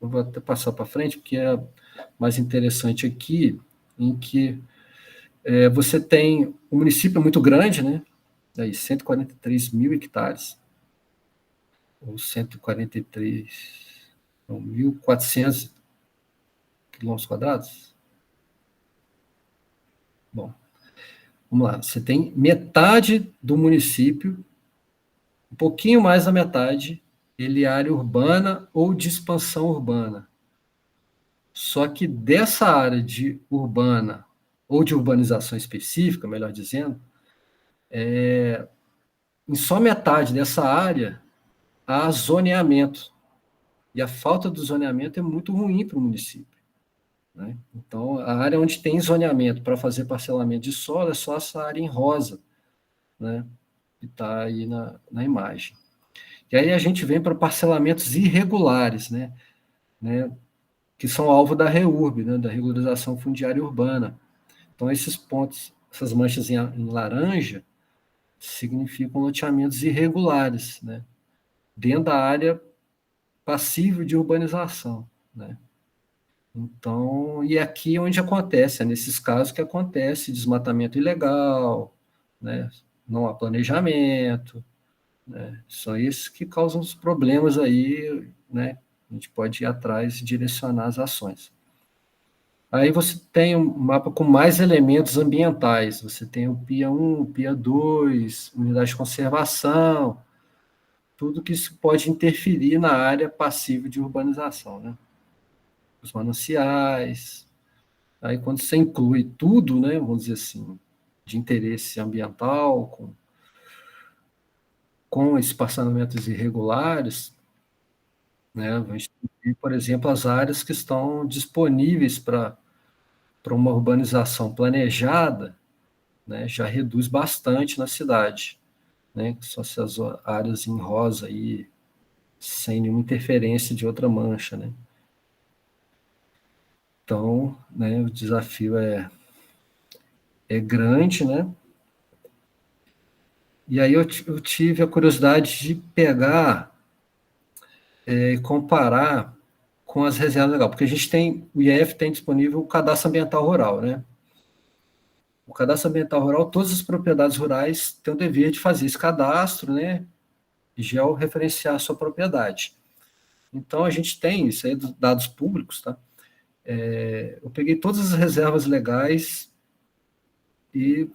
eu vou até passar para frente, porque é mais interessante aqui, em que você tem um município muito grande, né? Aí, 143 mil hectares, ou 143, ou 1.400 quilômetros quadrados. Bom, vamos lá. Você tem metade do município, um pouquinho mais da metade, ele é área urbana ou de expansão urbana. Só que dessa área de urbana, ou de urbanização específica, melhor dizendo, em só metade dessa área há zoneamento. E a falta do zoneamento é muito ruim para o município, né? Então, a área onde tem zoneamento para fazer parcelamento de solo é só essa área em rosa, né? Que está aí na imagem. E aí a gente vem para parcelamentos irregulares, né? Que são alvo da REURB, né? Da Regularização Fundiária Urbana. Então, esses pontos, essas manchas em laranja, significam loteamentos irregulares, né? Dentro da área passível de urbanização, né? Então, e aqui é onde acontece, é nesses casos que acontece desmatamento ilegal, né? Não há planejamento, né? São esses que causam os problemas aí, né? A gente pode ir atrás e direcionar as ações. Aí você tem um mapa com mais elementos ambientais, você tem o PIA 1, o PIA 2, unidade de conservação, tudo que isso pode interferir na área passível de urbanização, né? Os mananciais. Aí, quando você inclui tudo, né, vamos dizer assim, de interesse ambiental, com esses parcelamentos irregulares, né, a gente tem, por exemplo, as áreas que estão disponíveis para uma urbanização planejada, né, já reduz bastante na cidade, né, que são essas áreas em rosa aí, sem nenhuma interferência de outra mancha, né. Então, né, o desafio é grande, né? E aí eu tive a curiosidade de pegar e comparar com as reservas legais, porque a gente tem, o IEF tem disponível o cadastro ambiental rural, né? O cadastro ambiental rural, todas as propriedades rurais têm o dever de fazer esse cadastro, né? E georreferenciar a sua propriedade. Então, a gente tem, isso aí dos dados públicos, tá? Eu peguei todas as reservas legais e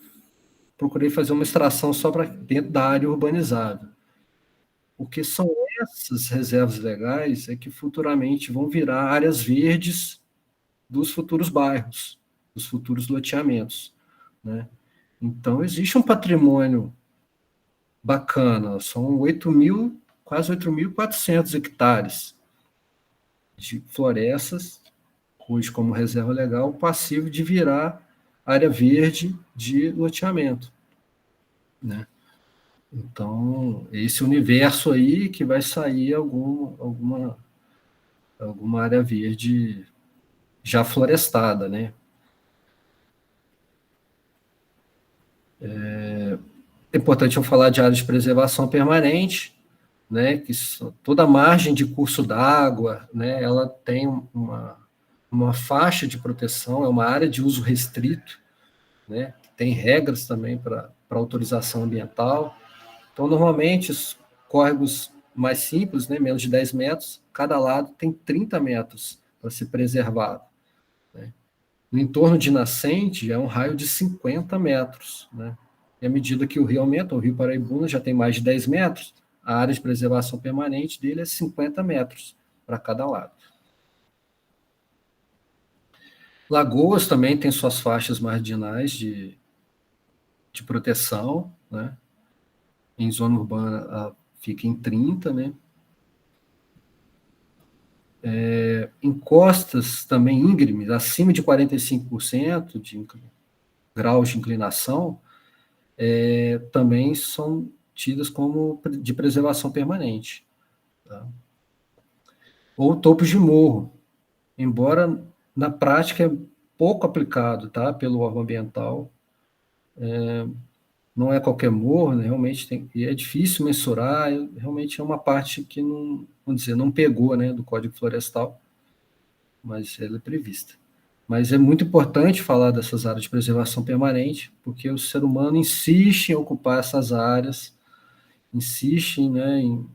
procurei fazer uma extração só para dentro da área urbanizável. O que são essas reservas legais é que futuramente vão virar áreas verdes dos futuros bairros, dos futuros loteamentos, né? Então, existe um patrimônio bacana, são 8.000, quase 8.400 hectares de florestas, hoje como reserva legal, passivo de virar área verde de loteamento, né? Então, esse universo aí que vai sair alguma área verde já florestada, né? É importante eu falar de áreas de preservação permanente, né? Que toda a margem de curso d'água, né? Ela tem uma faixa de proteção, é uma área de uso restrito, né? Tem regras também para autorização ambiental. Então, normalmente, os córregos mais simples, né, menos de 10 metros, cada lado tem 30 metros para ser preservado, né? No entorno de nascente, é um raio de 50 metros, né? E à medida que o rio aumenta, o rio Paraibuna já tem mais de 10 metros, a área de preservação permanente dele é 50 metros para cada lado. Lagoas também tem suas faixas marginais de proteção, né? Em zona urbana fica em 30, né? Encostas também íngremes, acima de 45% de graus de inclinação, também são tidas como de preservação permanente, tá? Ou topos de morro, embora na prática é pouco aplicado, tá? Pelo órgão ambiental, não é qualquer morro, né? Realmente e é difícil mensurar, realmente é uma parte que não, vamos dizer, não pegou, né, do Código Florestal, mas ela é prevista. Mas é muito importante falar dessas áreas de preservação permanente, porque o ser humano insiste em ocupar essas áreas, insiste, né, em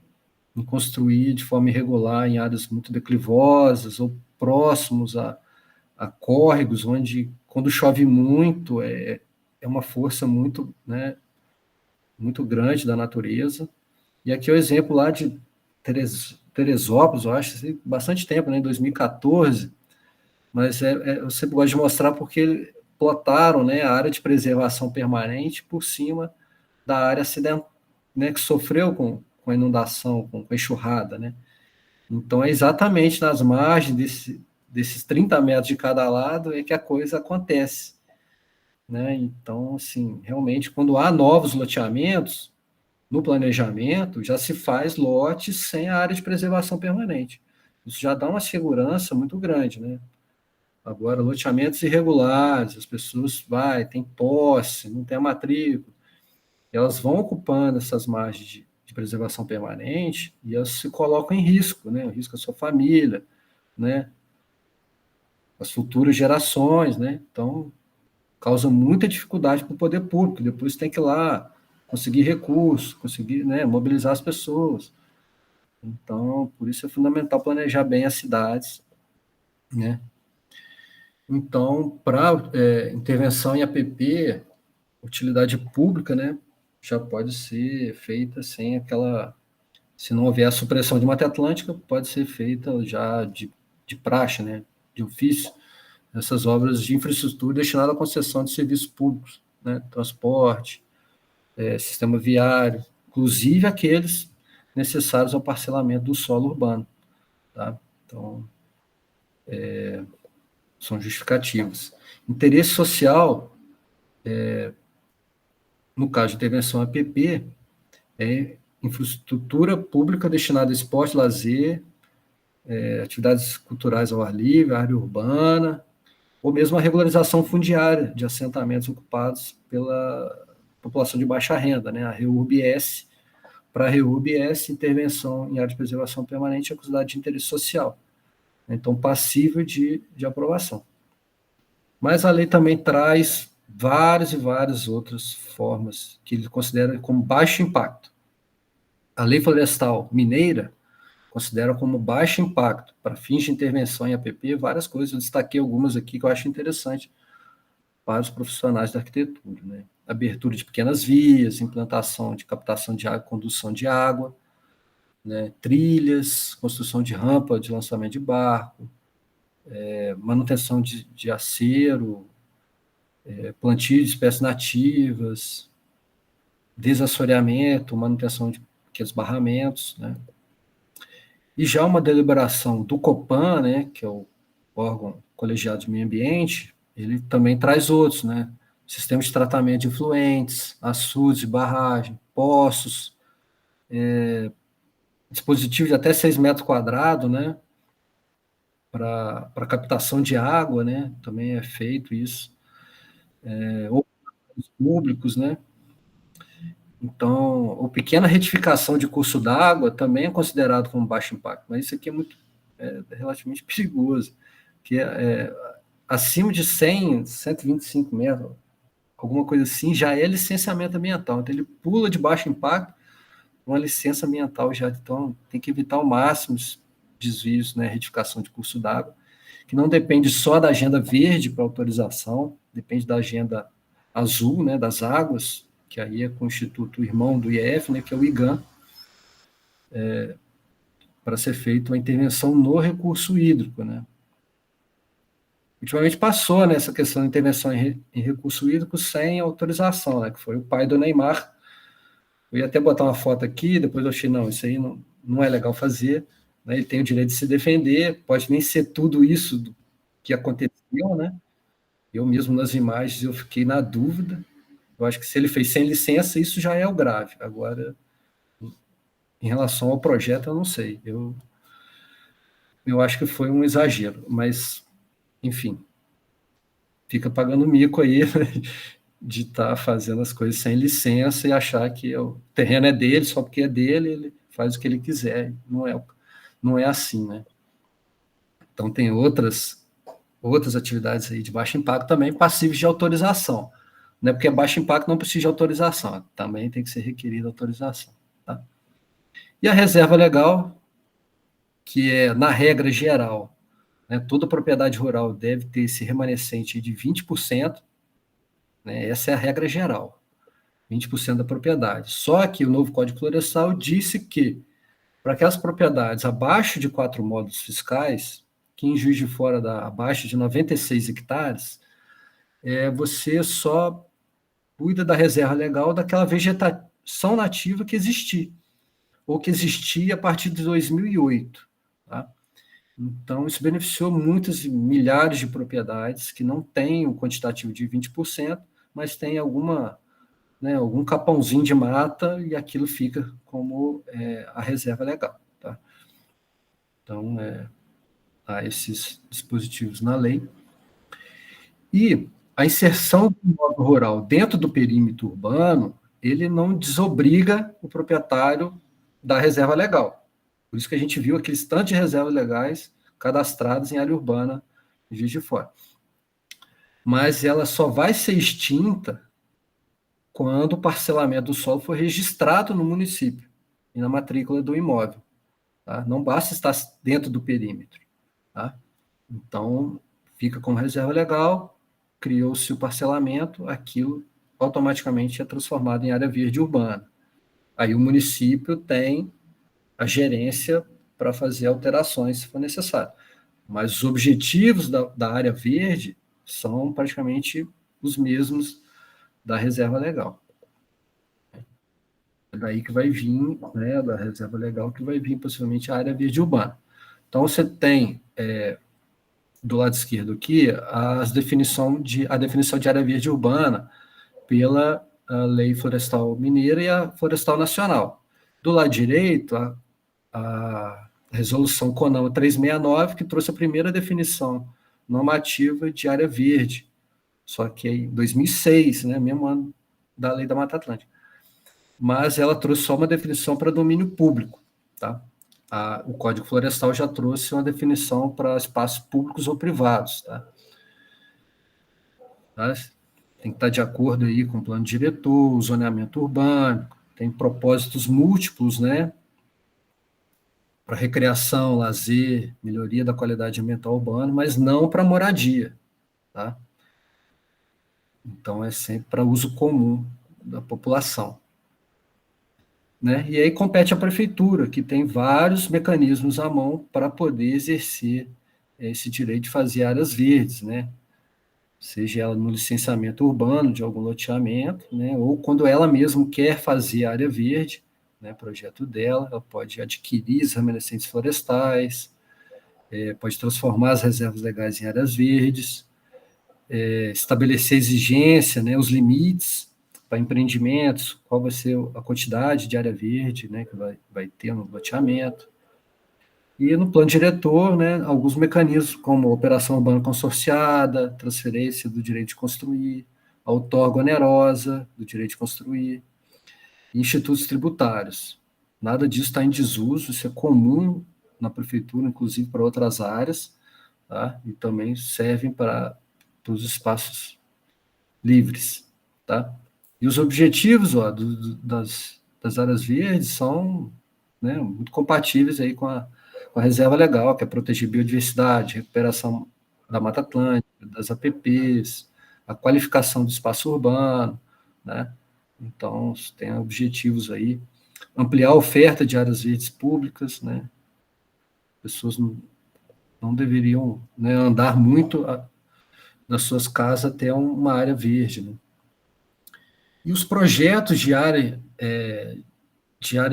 construir de forma irregular em áreas muito declivosas ou próximos a córregos, onde, quando chove muito, é uma força muito, né, muito grande da natureza. E aqui é o exemplo lá de Teresópolis, eu acho, assim, bastante tempo, né, em 2014, mas eu sempre gosto de mostrar porque plotaram, né, a área de preservação permanente por cima da área acidental, né, que sofreu com a inundação, com a enxurrada, né? Então, é exatamente nas margens desses 30 metros de cada lado é que a coisa acontece, né? Então, assim, realmente, quando há novos loteamentos, no planejamento, já se faz lotes sem a área de preservação permanente. Isso já dá uma segurança muito grande, né? Agora, loteamentos irregulares, as pessoas têm posse, não tem a matrícula, elas vão ocupando essas margens de preservação permanente e elas se colocam em risco, né? O risco da sua família, né? As futuras gerações, né? Então, causa muita dificuldade para o poder público. Depois tem que ir lá conseguir recursos, conseguir, né, mobilizar as pessoas. Então, por isso é fundamental planejar bem as cidades, né? Então, para intervenção em APP, utilidade pública, né, já pode ser feita sem aquela... Se não houver a supressão de Mata Atlântica, pode ser feita já de praxe, né, de ofício, essas obras de infraestrutura destinadas à concessão de serviços públicos, né, transporte, sistema viário, inclusive aqueles necessários ao parcelamento do solo urbano, tá? Então, são justificativos. Interesse social, no caso de intervenção APP, é infraestrutura pública destinada a esporte, lazer, atividades culturais ao ar livre, área urbana, ou mesmo a regularização fundiária de assentamentos ocupados pela população de baixa renda, né, a REURB-S. Para a REURB-S, intervenção em área de preservação permanente é considerada de interesse social, então passível de aprovação. Mas a lei também traz várias e várias outras formas que ele considera como baixo impacto. A Lei Florestal Mineira considera como baixo impacto, para fins de intervenção em APP, várias coisas. Eu destaquei algumas aqui que eu acho interessante para os profissionais da arquitetura, né? Abertura de pequenas vias, implantação de captação de água, condução de água, né? Trilhas, construção de rampa de lançamento de barco, manutenção de acero, plantio de espécies nativas, desassoreamento, manutenção de pequenos barramentos, né? E já uma deliberação do Copan, né, que é o órgão colegiado de meio ambiente, ele também traz outros, né? Sistemas de tratamento de efluentes, açudes de barragem, poços, dispositivo de até 6 metros quadrados, né? Para captação de água, né? Também é feito isso. Ou públicos, né? Então, ou pequena retificação de curso d'água também é considerado como baixo impacto, mas isso aqui é relativamente perigoso, que acima de 100, 125 metros, alguma coisa assim, já é licenciamento ambiental. Então, ele pula de baixo impacto, uma licença ambiental já. Então, tem que evitar ao máximo os desvios, né, retificação de curso d'água, que não depende só da agenda verde para autorização, depende da agenda azul, né, das águas, que aí é com o Instituto Irmão do IEF, né, que é o IGAM, para ser feita uma intervenção no recurso hídrico, né. Ultimamente passou, né, essa questão de intervenção em recurso hídrico sem autorização, né, que foi o pai do Neymar. Eu ia até botar uma foto aqui, depois eu achei, não, isso aí não é legal fazer, né, ele tem o direito de se defender, pode nem ser tudo isso que aconteceu, né. Eu mesmo, nas imagens, eu fiquei na dúvida. Eu acho que se ele fez sem licença, isso já é o grave. Agora, em relação ao projeto, eu não sei. Eu acho que foi um exagero, mas, enfim, fica pagando mico aí de estar fazendo as coisas sem licença e achar que o terreno é dele, só porque é dele, ele faz o que ele quiser. Não é assim, né? Então, tem outras atividades aí de baixo impacto também, passíveis de autorização. Não é porque é baixo impacto, não precisa de autorização, também tem que ser requerida autorização. Tá? E a reserva legal, que é, na regra geral, né, toda propriedade rural deve ter esse remanescente de 20%, né, essa é a regra geral, 20% da propriedade. Só que o novo Código Florestal disse que, para aquelas propriedades abaixo de 4 módulos fiscais, que em Juiz de Fora dá abaixo de 96 hectares, você só cuida da reserva legal daquela vegetação nativa que existir, ou que existia a partir de 2008. Tá? Então, isso beneficiou muitas milhares de propriedades que não têm o quantitativo de 20%, mas tem algum capãozinho de mata e aquilo fica como a reserva legal. Tá? Então, há esses dispositivos na lei. E a inserção do imóvel rural dentro do perímetro urbano, ele não desobriga o proprietário da reserva legal. Por isso que a gente viu aqueles tantos de reservas legais cadastradas em área urbana em Juiz de Fora. Mas ela só vai ser extinta quando o parcelamento do solo for registrado no município e na matrícula do imóvel. Tá? Não basta estar dentro do perímetro. Tá? Então, fica como reserva legal, criou-se o parcelamento, aquilo automaticamente é transformado em área verde urbana. Aí o município tem a gerência para fazer alterações se for necessário. Mas os objetivos da área verde são praticamente os mesmos da reserva legal. É daí que vai vir, né, da reserva legal, que vai vir possivelmente a área verde urbana. Então, você tem, do lado esquerdo aqui, a definição de área verde urbana pela Lei Florestal Mineira e a Florestal Nacional. Do lado direito, a resolução CONAMA 369, que trouxe a primeira definição normativa de área verde, só que em 2006, né, mesmo ano da Lei da Mata Atlântica. Mas ela trouxe só uma definição para domínio público. Tá? O Código Florestal já trouxe uma definição para espaços públicos ou privados. Tá? Tem que estar de acordo aí com o plano diretor, o zoneamento urbano, tem propósitos múltiplos, né? Para recreação, lazer, melhoria da qualidade ambiental urbana, mas não para moradia. Tá? Então, é sempre para uso comum da população. Né? E aí compete à prefeitura, que tem vários mecanismos à mão para poder exercer esse direito de fazer áreas verdes, né? Seja ela no licenciamento urbano de algum loteamento, né? Ou quando ela mesma quer fazer área verde, né? Projeto dela, ela pode adquirir os remanescentes florestais, pode transformar as reservas legais em áreas verdes, estabelecer exigência, né? Os limites para empreendimentos, qual vai ser a quantidade de área verde, né, que vai ter no loteamento. E no plano diretor, né, alguns mecanismos, como operação urbana consorciada, transferência do direito de construir, outorga onerosa do direito de construir, e institutos tributários. Nada disso está em desuso, isso é comum na prefeitura, inclusive para outras áreas, tá? E também servem para os espaços livres. Tá? E os objetivos das áreas verdes são, né, muito compatíveis aí com a reserva legal, que é proteger biodiversidade, recuperação da Mata Atlântica, das APPs, a qualificação do espaço urbano, né? Então, tem objetivos aí, ampliar a oferta de áreas verdes públicas, né? Pessoas não deveriam, né, andar muito das suas casas até uma área verde, né? E os projetos de área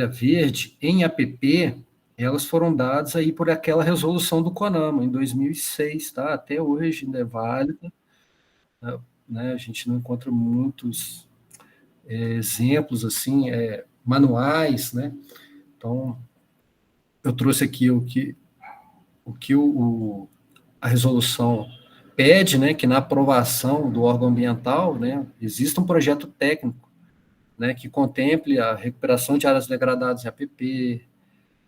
verde em APP, elas foram dadas aí por aquela resolução do CONAMA, em 2006, tá? Até hoje ainda é válida, né? A gente não encontra muitos exemplos, assim, manuais, né? Então, eu trouxe aqui o que a resolução pede, né, que na aprovação do órgão ambiental, né, exista um projeto técnico, né, que contemple a recuperação de áreas degradadas em APP,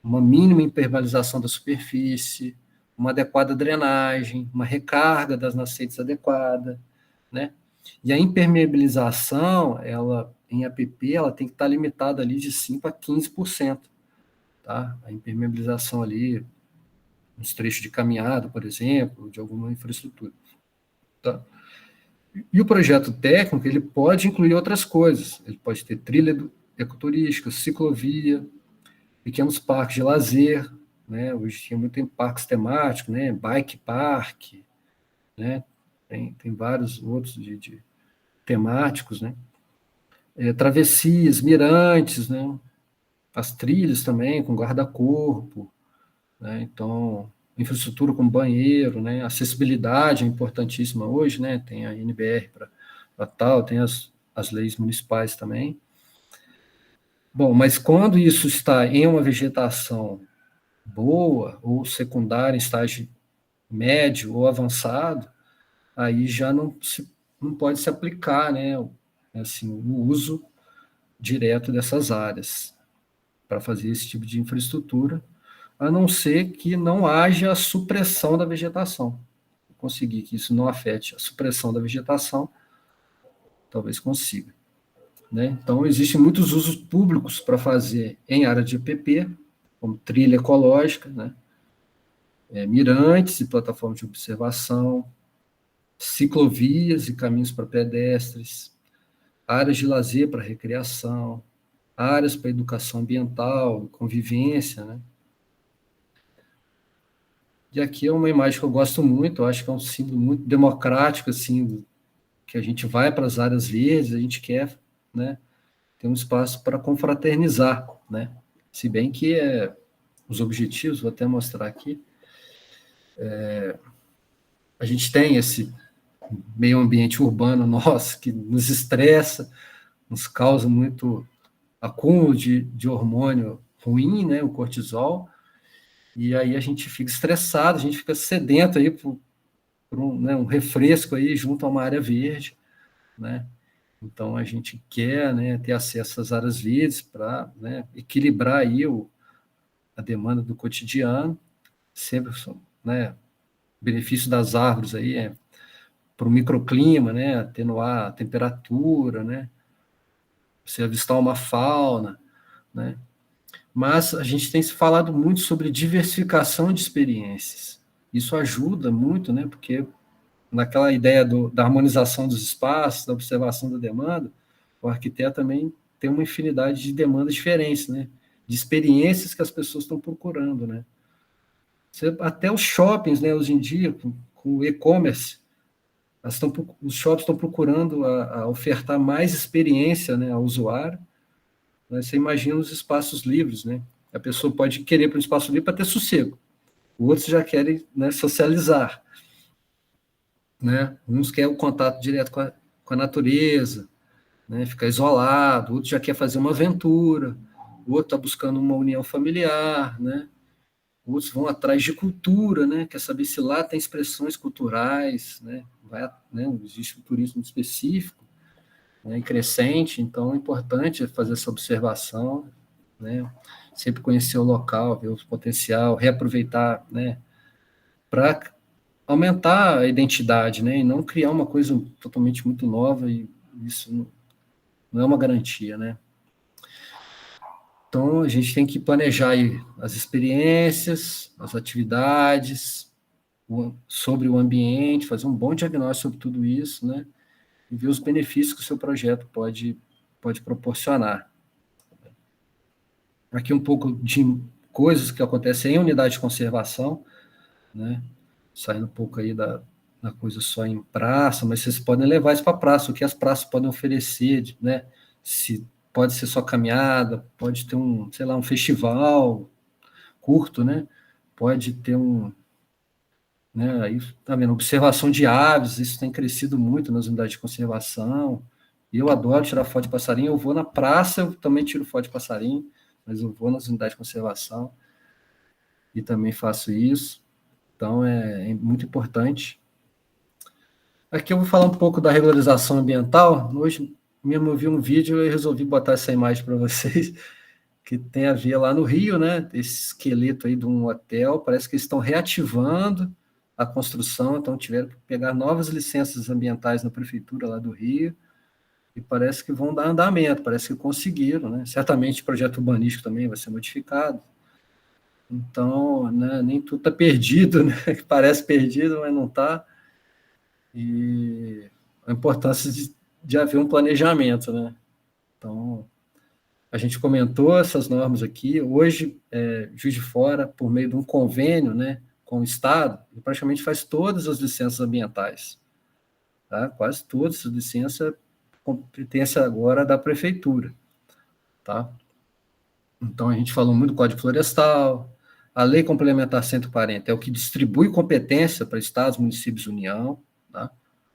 uma mínima impermeabilização da superfície, uma adequada drenagem, uma recarga das nascentes adequada, né? E a impermeabilização, ela, em APP, ela tem que estar limitada ali de 5% a 15%, tá? A impermeabilização ali, nos trechos de caminhada, por exemplo, de alguma infraestrutura, tá? E o projeto técnico, ele pode incluir outras coisas. Ele pode ter trilha ecoturística, ciclovia, pequenos parques de lazer, né? Hoje tem muito em parques temáticos, né? Bike park, né? Tem vários outros de temáticos, né? Travessias, mirantes, né? As trilhas também, com guarda-corpo, né? Então, infraestrutura com banheiro, né? Acessibilidade é importantíssima hoje, né? Tem a NBR para tal, tem as leis municipais também. Bom, mas quando isso está em uma vegetação boa ou secundária, em estágio médio ou avançado, aí já não pode se aplicar, né, assim, o uso direto dessas áreas para fazer esse tipo de infraestrutura, a não ser que não haja a supressão da vegetação. Conseguir que isso não afete a supressão da vegetação, talvez consiga, né? Então, existem muitos usos públicos para fazer em área de EPP, como trilha ecológica, né? Mirantes e plataformas de observação, ciclovias e caminhos para pedestres, áreas de lazer para recreação, áreas para educação ambiental, convivência, né? E aqui é uma imagem que eu gosto muito, eu acho que é um símbolo muito democrático, assim, que a gente vai para as áreas verdes, a gente quer, né, ter um espaço para confraternizar, né? Se bem que os objetivos, vou até mostrar aqui, a gente tem esse meio ambiente urbano nosso que nos estressa, nos causa muito acúmulo de hormônio ruim, né, o cortisol, e aí a gente fica estressado, a gente fica sedento aí por um refresco aí junto a uma área verde, né? Então a gente quer, né, ter acesso às áreas verdes para, né, equilibrar aí a demanda do cotidiano, sempre, né, benefício das árvores aí para o microclima, né, atenuar a temperatura, né, você avistar uma fauna, né, mas a gente tem se falado muito sobre diversificação de experiências. Isso ajuda muito, né, porque naquela ideia da harmonização dos espaços, da observação da demanda, o arquiteto também tem uma infinidade de demandas diferentes, né, de experiências que as pessoas estão procurando, né. Até os shoppings, né, hoje em dia, com o e-commerce, os shoppings estão procurando a ofertar mais experiência, né, ao usuário. Né? Você imagina os espaços livres, né? A pessoa pode querer para um espaço livre para ter sossego. Outros já querem, né, socializar. Né? Uns querem o contato direto com a natureza, né, ficar isolado. Outros já quer fazer uma aventura. Outro está buscando uma união familiar, né? Outros vão atrás de cultura, né? Quer saber se lá tem expressões culturais, né? Existe um turismo específico, né, e crescente, então é importante fazer essa observação, né? Sempre conhecer o local, ver o potencial, reaproveitar, né? Para aumentar a identidade, né? E não criar uma coisa totalmente muito nova, e isso não é uma garantia, né? Então, a gente tem que planejar aí as experiências, as atividades, sobre o ambiente, fazer um bom diagnóstico sobre tudo isso, né? E ver os benefícios que o seu projeto pode proporcionar. Aqui um pouco de coisas que acontecem em unidade de conservação, né? Saindo um pouco aí da coisa só em praça, mas vocês podem levar isso para a praça, o que as praças podem oferecer, né? Se pode ser só caminhada, pode ter sei lá, um festival curto, né? Pode ter né, aí, tá vendo, observação de aves, isso tem crescido muito nas unidades de conservação. Eu adoro tirar foto de passarinho, eu vou na praça, eu também tiro foto de passarinho, mas eu vou nas unidades de conservação e também faço isso. Então, é muito importante. Aqui eu vou falar um pouco da regularização ambiental. Hoje mesmo eu vi um vídeo e resolvi botar essa imagem para vocês, que tem a ver lá no Rio, né? Esse esqueleto aí de um hotel, parece que eles estão reativando a construção, então tiveram que pegar novas licenças ambientais na prefeitura lá do Rio, e parece que vão dar andamento, parece que conseguiram, né? Certamente o projeto urbanístico também vai ser modificado. Então, né, nem tudo está perdido, né? Parece perdido, mas não está. E a importância de haver um planejamento, né? Então, a gente comentou essas normas aqui. Hoje, Juiz de Fora, por meio de um convênio, né, com o Estado, praticamente faz todas as licenças ambientais. Tá? Quase todas as licenças, competência agora da Prefeitura. Tá? Então, a gente falou muito do Código Florestal, a Lei Complementar 140 é o que distribui competência para estados, municípios e União, tá?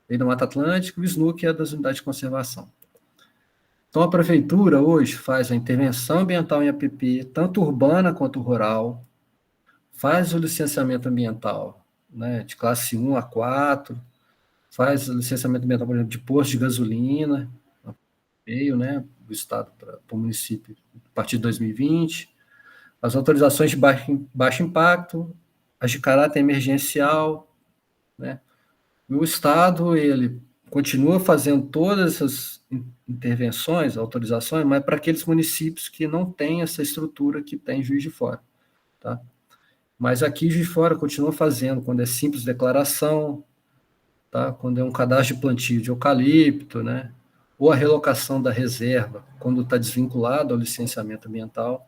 Lei da Mata Atlântica, o SNUC é das unidades de conservação. Então, a Prefeitura hoje faz a intervenção ambiental em APP, tanto urbana quanto rural, faz o licenciamento ambiental, né, de classe 1 a 4, faz o licenciamento ambiental, por exemplo, de posto de gasolina, meio, né, do Estado para o município, a partir de 2020, as autorizações de baixo impacto, as de caráter emergencial, né, e o Estado, ele continua fazendo todas essas intervenções, autorizações, mas para aqueles municípios que não têm essa estrutura que tem Juiz de Fora, tá? Mas aqui Juiz de Fora continua fazendo, quando é simples declaração, tá? Quando é um cadastro de plantio de eucalipto, né? Ou a relocação da reserva, quando está desvinculado ao licenciamento ambiental.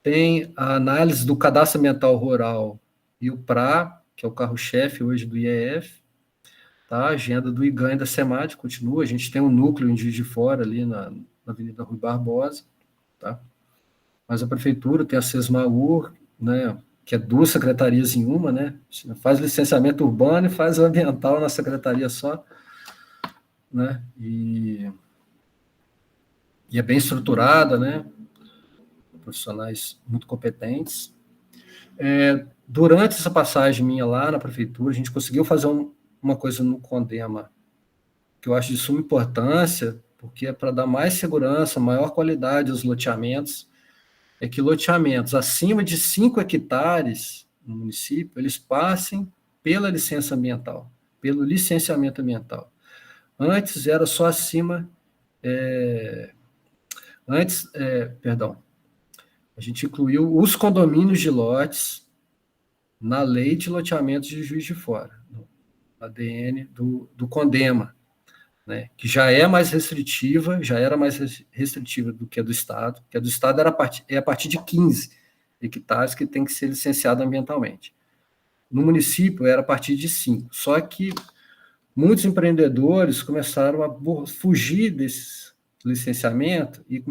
Tem a análise do cadastro ambiental rural e o PRA, que é o carro-chefe hoje do IEF, tá? A agenda do IGAN e da SEMAD continua, a gente tem um núcleo em Juiz de Fora, ali na Avenida Rui Barbosa, tá? Mas a prefeitura tem a SESMAUR, né, que é 2 secretarias em uma, né? Faz licenciamento urbano e faz o ambiental na secretaria só, né? E é bem estruturada, né? Profissionais muito competentes. Durante essa passagem minha lá na prefeitura, a gente conseguiu fazer uma coisa no CONDEMA que eu acho de suma importância, porque é para dar mais segurança, maior qualidade aos loteamentos, é que loteamentos acima de 5 hectares no município, eles passem pela licença ambiental, pelo licenciamento ambiental. Antes era só acima... a gente incluiu os condomínios de lotes na lei de loteamentos de Juiz de Fora, no ADN do CONDEMA, né, que já é mais restritiva, já era mais restritiva do que a do Estado, que a do Estado é a partir de 15 hectares que tem que ser licenciado ambientalmente. No município era a partir de 5, só que muitos empreendedores começaram a fugir desse licenciamento e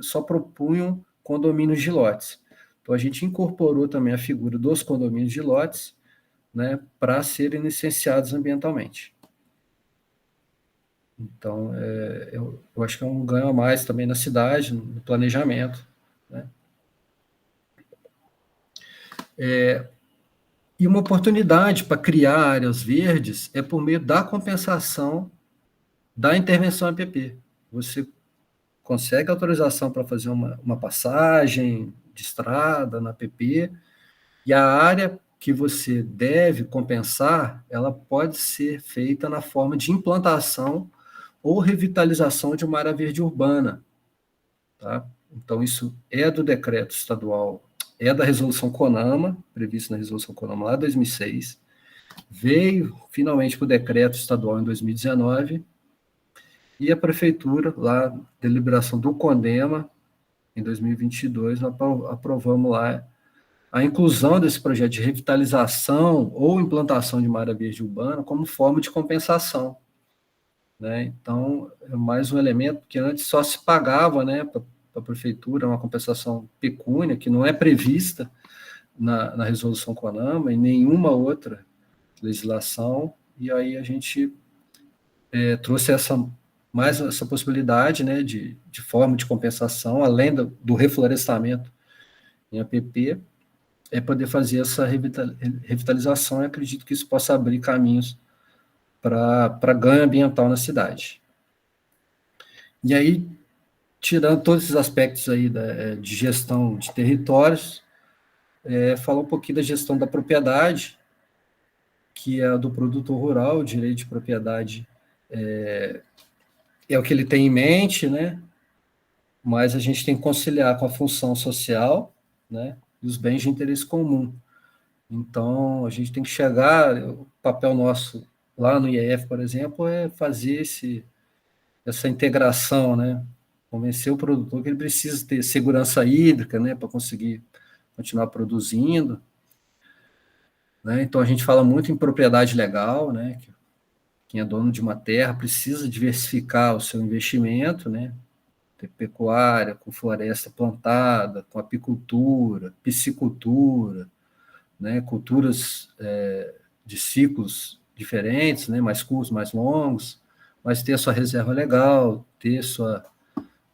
só propunham condomínios de lotes. Então, a gente incorporou também a figura dos condomínios de lotes, né, para serem licenciados ambientalmente. Então, eu acho que é um ganho a mais também na cidade, no planejamento, né? E uma oportunidade para criar áreas verdes é por meio da compensação da intervenção APP. Você consegue autorização para fazer uma passagem de estrada na APP, e a área que você deve compensar, ela pode ser feita na forma de implantação ou revitalização de uma área verde urbana, tá? Então, isso é do decreto estadual, é da resolução CONAMA, previsto na resolução CONAMA lá em 2006, veio finalmente para o decreto estadual em 2019, e a prefeitura, lá, deliberação do CONDEMA, em 2022, nós aprovamos lá a inclusão desse projeto de revitalização ou implantação de uma área verde urbana como forma de compensação, né? Então, é mais um elemento que antes só se pagava, né, para a prefeitura, uma compensação pecúnia, que não é prevista na resolução CONAMA, em nenhuma outra legislação, e aí a gente trouxe mais essa possibilidade, né, de forma de compensação, além do reflorestamento em APP, poder fazer essa revitalização, e acredito que isso possa abrir caminhos para ganho ambiental na cidade. E aí, tirando todos esses aspectos aí de gestão de territórios, falar um pouquinho da gestão da propriedade, que é a do produtor rural. O direito de propriedade é o que ele tem em mente, né? Mas a gente tem que conciliar com a função social, né? E os bens de interesse comum. Então, a gente tem que chegar, o papel nosso lá no IEF, por exemplo, é fazer essa integração, né? Convencer o produtor que ele precisa ter segurança hídrica, né, para conseguir continuar produzindo, né? Então, a gente fala muito em propriedade legal, né? Que quem é dono de uma terra precisa diversificar o seu investimento, né? Ter pecuária, com floresta plantada, com apicultura, piscicultura, né? Culturas de ciclos diferentes, né? Mais curtos, mais longos, mas ter a sua reserva legal, ter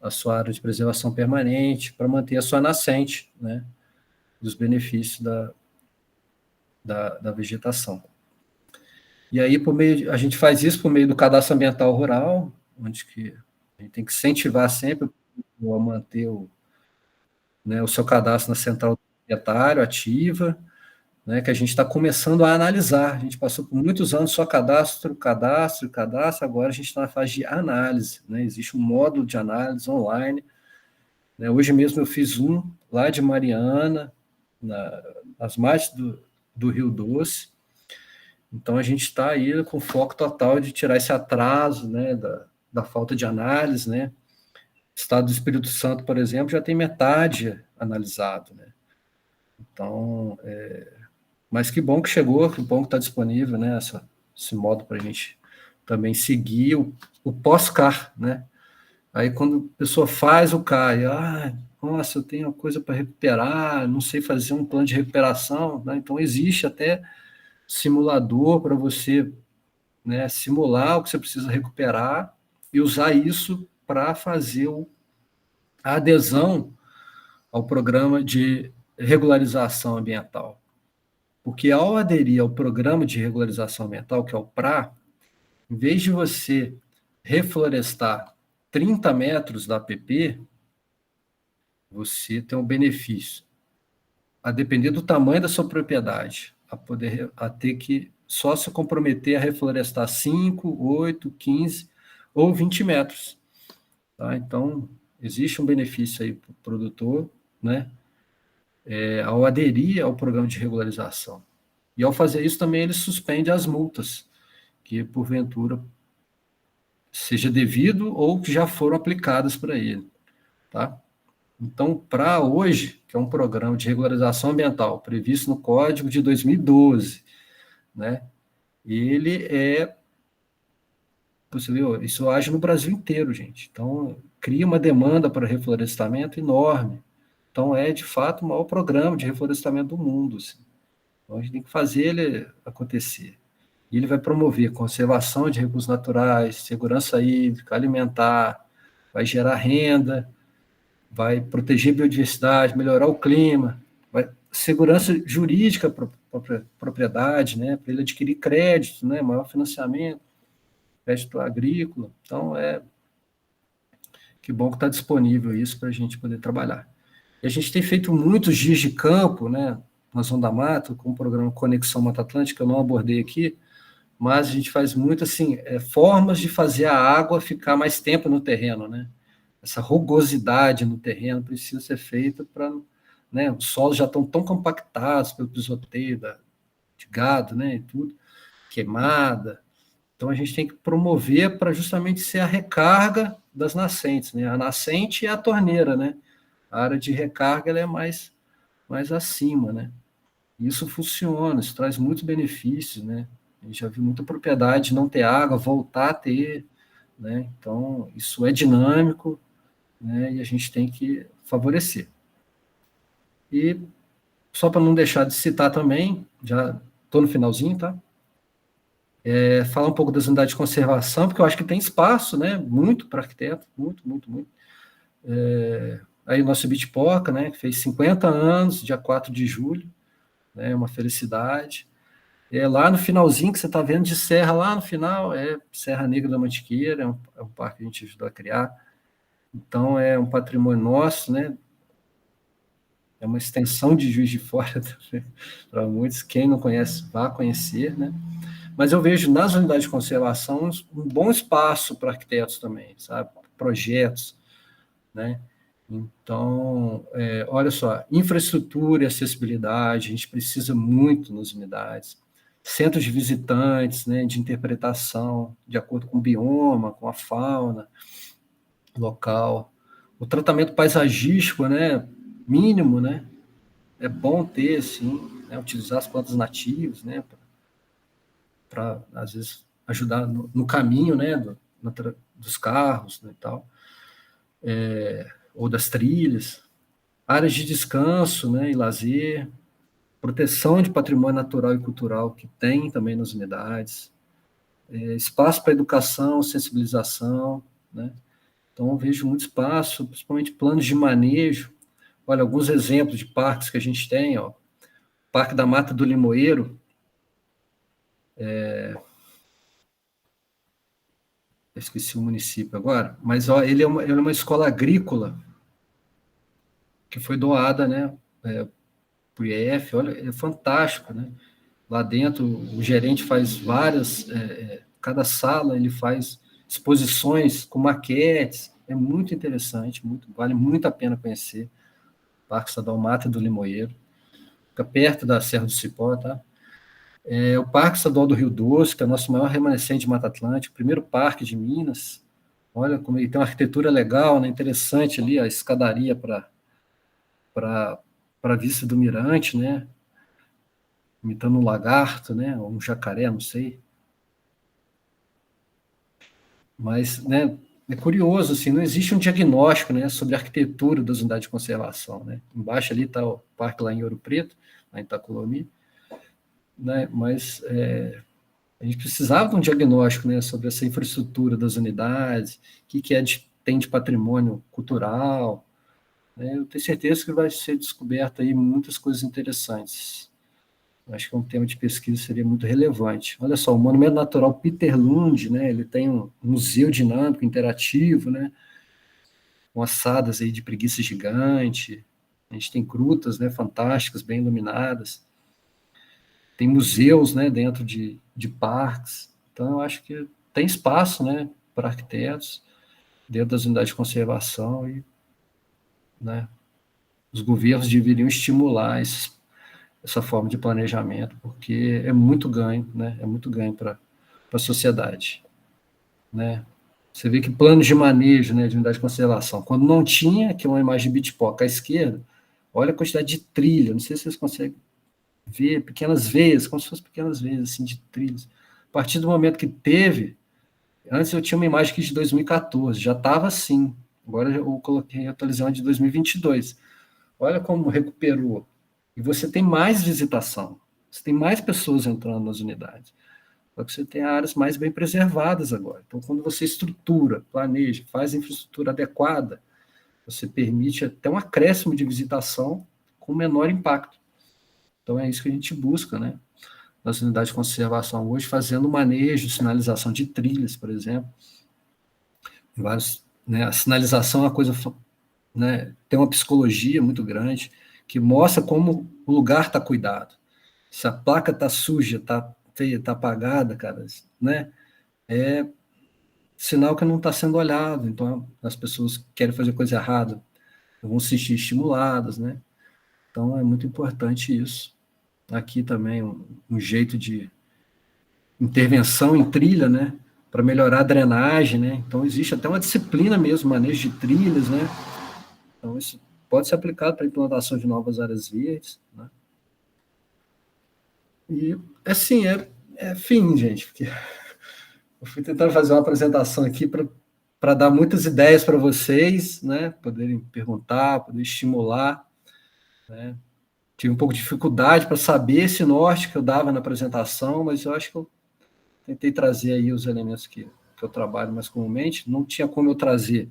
a sua área de preservação permanente, para manter a sua nascente, né? Dos benefícios da vegetação. E aí, a gente faz isso por meio do cadastro ambiental rural, onde a gente tem que incentivar sempre a manter o seu cadastro na central do proprietário, ativa, né, que a gente está começando a analisar. A gente passou por muitos anos só cadastro, agora a gente está na fase de análise, né? Existe um módulo de análise online, né? Hoje mesmo eu fiz um lá de Mariana, nas margens do Rio Doce. Então, a gente está aí com foco total de tirar esse atraso, né, da falta de análise, né? O estado do Espírito Santo, por exemplo, já tem metade analisado, né? Então, mas que bom que chegou, que bom que está disponível, né, esse modo para a gente também seguir o pós-CAR, né? Aí, quando a pessoa faz o CAR, nossa, eu tenho uma coisa para recuperar, não sei fazer um plano de recuperação, né? Então, existe até simulador para você, né, simular o que você precisa recuperar e usar isso para fazer a adesão ao programa de regularização ambiental. Porque ao aderir ao programa de regularização ambiental, que é o PRA, em vez de você reflorestar 30 metros da APP, você tem um benefício, a depender do tamanho da sua propriedade, a ter que só se comprometer a reflorestar 5, 8, 15 ou 20 metros. Tá? Então, existe um benefício aí para o produtor, né? Ao aderir ao programa de regularização. E ao fazer isso também ele suspende as multas, que porventura seja devido ou que já foram aplicadas para ele. Tá? Então, para hoje, que é um programa de regularização ambiental previsto no Código de 2012, né? Ele você viu, isso age no Brasil inteiro, gente. Então, cria uma demanda para reflorestamento enorme. Então, de fato, o maior programa de reflorestamento do mundo. Assim. Então, a gente tem que fazer ele acontecer. E ele vai promover conservação de recursos naturais, segurança hídrica, alimentar, vai gerar renda, vai proteger a biodiversidade, melhorar o clima, segurança jurídica para a propriedade, né, para ele adquirir crédito, né, maior financiamento, crédito agrícola. Então, que bom que está disponível isso para a gente poder trabalhar. E a gente tem feito muitos dias de campo, né, na Zona da Mata, com o programa Conexão Mata Atlântica, eu não abordei aqui, mas a gente faz muito, assim, formas de fazer a água ficar mais tempo no terreno, né? Essa rugosidade no terreno precisa ser feita para, né, os solos já estão tão compactados pelo pisoteio de gado, né, e tudo, queimada. Então, a gente tem que promover para justamente ser a recarga das nascentes, né? A nascente é a torneira, né? A área de recarga ela é mais acima, né? Isso funciona, isso traz muitos benefícios, né? A gente já viu muita propriedade não ter água, voltar a ter, né? Então, isso é dinâmico, né? E a gente tem que favorecer. E, só para não deixar de citar também, já estou no finalzinho, tá? Falar um pouco das unidades de conservação, porque eu acho que tem espaço, né? Muito para arquiteto, muito, muito, muito. Aí o nosso Bitpoca, né? Que fez 50 anos, dia 4 de julho, né? Uma felicidade. Lá no finalzinho que você está vendo de serra, lá no final, Serra Negra da Mantiqueira, é um parque que a gente ajudou a criar. Então, é um patrimônio nosso, né? É uma extensão de Juiz de Fora para muitos. Quem não conhece, vá conhecer, né? Mas eu vejo nas unidades de conservação um bom espaço para arquitetos também, sabe? Projetos, né? Então, olha só, infraestrutura e acessibilidade, a gente precisa muito nas unidades. Centros de visitantes, né, de interpretação, de acordo com o bioma, com a fauna local. O tratamento paisagístico, né, mínimo, né, é bom ter, sim, né, utilizar as plantas nativas, né, para, às vezes, ajudar no caminho, né, dos carros, né, e tal, ou das trilhas. Áreas de descanso, né, e lazer, proteção de patrimônio natural e cultural que tem também nas unidades, espaço para educação, sensibilização, né? Então, eu vejo muito espaço, principalmente planos de manejo. Olha, alguns exemplos de parques que a gente tem, ó. Parque da Mata do Limoeiro, eu esqueci o município agora, mas ó, ele é uma escola agrícola que foi doada, né, para o IEF. Olha, é fantástico, né? Lá dentro, o gerente faz várias, cada sala ele faz exposições com maquetes, é muito interessante, vale muito a pena conhecer. Parque Estadual Mata do Limoeiro, fica perto da Serra do Cipó, tá? O Parque Estadual do Rio Doce, que é o nosso maior remanescente de Mata Atlântica, o primeiro parque de Minas. Olha como ele tem uma arquitetura legal, né? Interessante ali, a escadaria para a vista do mirante, né? Imitando um lagarto, né? Ou um jacaré, não sei. Mas, né, é curioso, assim, não existe um diagnóstico, né, sobre a arquitetura das unidades de conservação, né? Embaixo ali está o parque lá em Ouro Preto, lá em Itacolomi, né? Mas a gente precisava de um diagnóstico, né, sobre essa infraestrutura das unidades, o que tem de patrimônio cultural, né? Eu tenho certeza que vai ser descoberto aí muitas coisas interessantes. Acho que um tema de pesquisa seria muito relevante. Olha só, o Monumento Natural Peter Lund, né, ele tem um museu dinâmico, interativo, né, com assadas aí de preguiça gigante. A gente tem grutas, né, fantásticas, bem iluminadas. Tem museus, né, dentro de parques. Então, eu acho que tem espaço, né, para arquitetos dentro das unidades de conservação e, né, os governos deveriam estimular essa forma de planejamento, porque é muito ganho, né? É muito ganho para a sociedade, né? Você vê que planos de manejo, né, de unidade de conservação, quando não tinha, que é uma imagem de bitpoca à esquerda, olha a quantidade de trilha, não sei se vocês conseguem ver, pequenas veias, como se fossem pequenas veias, assim, de trilhas. A partir do momento que teve, antes eu tinha uma imagem aqui de 2014, já estava assim, agora eu coloquei, atualizando de 2022. Olha como recuperou. E você tem mais visitação, você tem mais pessoas entrando nas unidades. Só que você tem áreas mais bem preservadas agora. Então, quando você estrutura, planeja, faz a infraestrutura adequada, você permite até um acréscimo de visitação com menor impacto. Então, é isso que a gente busca, né? Nas unidades de conservação hoje, fazendo manejo, sinalização de trilhas, por exemplo. Vários, né? A sinalização é uma coisa, né, tem uma psicologia muito grande, que mostra como o lugar está cuidado. Se a placa está suja, está feia, está apagada, cara, né, é sinal que não está sendo olhado. Então, as pessoas que querem fazer coisa errada vão se sentir estimuladas, né? Então, é muito importante isso. Aqui também um jeito de intervenção em trilha, né, para melhorar a drenagem, né? Então, existe até uma disciplina mesmo, manejo de trilhas, né? Então, isso pode ser aplicado para a implantação de novas áreas verdes, né? E, assim, fim, gente, porque eu fui tentando fazer uma apresentação aqui para dar muitas ideias para vocês, né? Poderem perguntar, poder estimular, né? Tive um pouco de dificuldade para saber esse norte que eu dava na apresentação, mas eu acho que eu tentei trazer aí os elementos que eu trabalho mais comumente. Não tinha como eu trazer.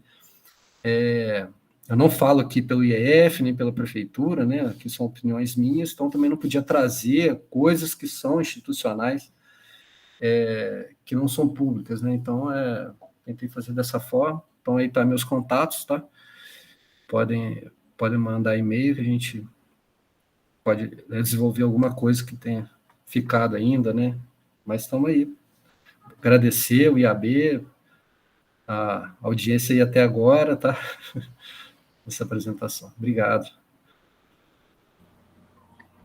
Eu não falo aqui pelo IEF, nem pela prefeitura, né? Aqui são opiniões minhas, então também não podia trazer coisas que são institucionais, que não são públicas, né? Então, tentei fazer dessa forma. estão aí para meus contatos, tá? Podem mandar e-mail que a gente pode desenvolver alguma coisa que tenha ficado ainda, né? Mas estamos aí. Agradecer o IAB, a audiência aí até agora, tá? Essa apresentação. Obrigado.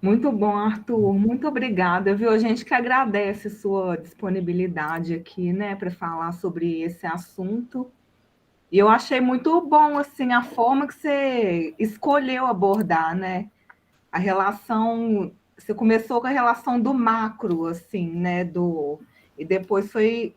Muito bom, Arthur. Muito obrigada, viu? A gente que agradece sua disponibilidade aqui, né, para falar sobre esse assunto. E eu achei muito bom, assim, a forma que você escolheu abordar, né? A relação, você começou com a relação do macro, assim, né? E depois foi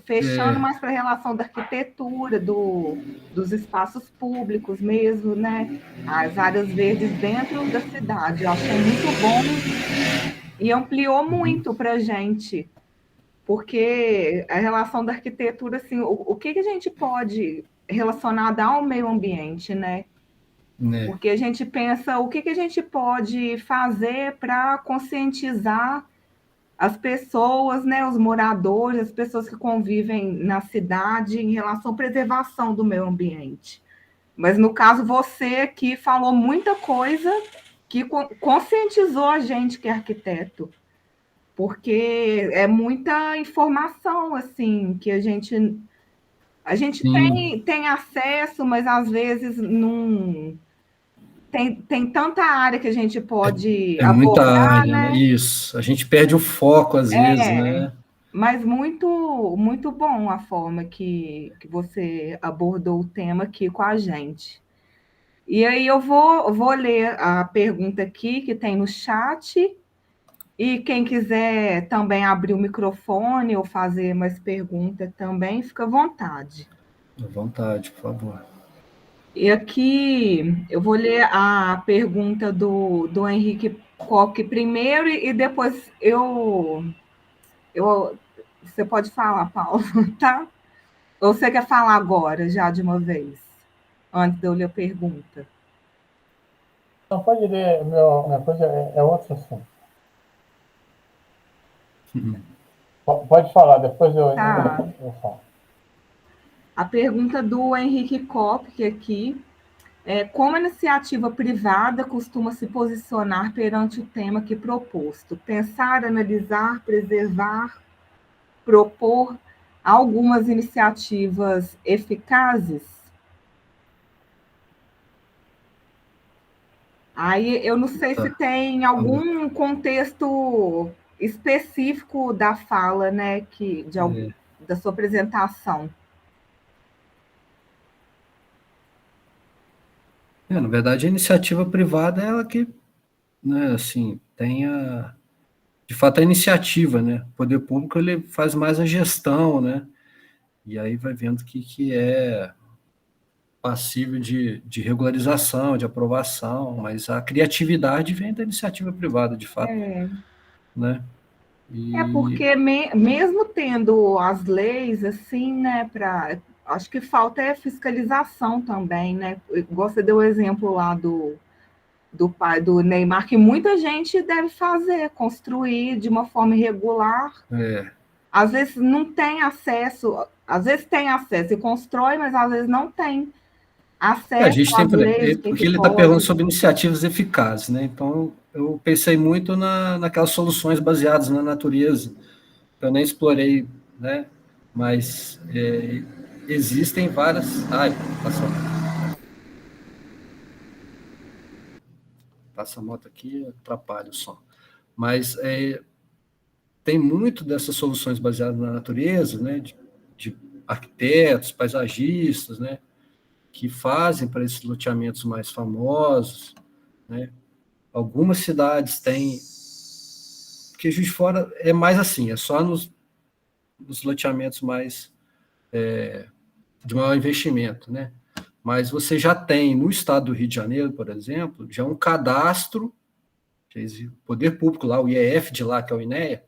fechando mais para a relação da arquitetura, dos espaços públicos mesmo, né? As áreas verdes dentro da cidade. Eu achei muito bom e ampliou muito para a gente, porque a relação da arquitetura, assim, o que a gente pode relacionar ao meio ambiente, né? Né? Porque a gente pensa o que a gente pode fazer para conscientizar as pessoas, né, os moradores, as pessoas que convivem na cidade em relação à preservação do meio ambiente. Mas no caso você aqui falou muita coisa que conscientizou a gente que é arquiteto, porque é muita informação assim que a gente tem acesso, mas às vezes não tem tanta área que a gente pode É muita abordar, área, né? né? Isso. A gente perde o foco às vezes, né? Mas muito, muito bom a forma que você abordou o tema aqui com a gente. E aí eu vou ler a pergunta aqui que tem no chat, e quem quiser também abrir o microfone ou fazer mais perguntas também, fica à vontade. À vontade, por favor. E aqui eu vou ler a pergunta do Henrique Coque primeiro e depois você pode falar, Paulo, tá? Ou você quer falar agora, já de uma vez, antes de eu ler a pergunta? Não pode ler, minha coisa é outro assunto. Pode falar, depois Tá. eu falo. A pergunta do Henrique Kopp aqui é: como a iniciativa privada costuma se posicionar perante o tema aqui proposto? Pensar, analisar, preservar, propor algumas iniciativas eficazes? Aí eu não sei se Tá. tem algum contexto específico da fala, né, da sua apresentação. Na verdade, a iniciativa privada é ela que, né, assim, tem de fato, a iniciativa, né? O poder público, ele faz mais a gestão, né? E aí vai vendo que é passível de regularização, de aprovação, mas a criatividade vem da iniciativa privada, de fato, né? E Porque mesmo tendo as leis assim, né, acho que falta fiscalização também, né? Você deu o exemplo lá do pai do Neymar, que muita gente deve fazer, construir de uma forma irregular. Às vezes não tem acesso, às vezes tem acesso e constrói, mas às vezes não tem a acesso gente tem, às leis, o porque que ele está perguntando pode. sobre iniciativas eficazes, né? Então, eu pensei muito naquelas soluções baseadas na natureza. Eu nem explorei, né? Mas existem várias. Ai, passa a moto aqui, atrapalha o som. Mas tem muito dessas soluções baseadas na natureza, né? De arquitetos, paisagistas, né? Que fazem para esses loteamentos mais famosos, né? Algumas cidades têm, porque Juiz de Fora é mais assim, é só nos loteamentos mais de maior investimento, né? Mas você já tem no estado do Rio de Janeiro, por exemplo, já um cadastro, o poder público lá, o IEF de lá, que é o INEA,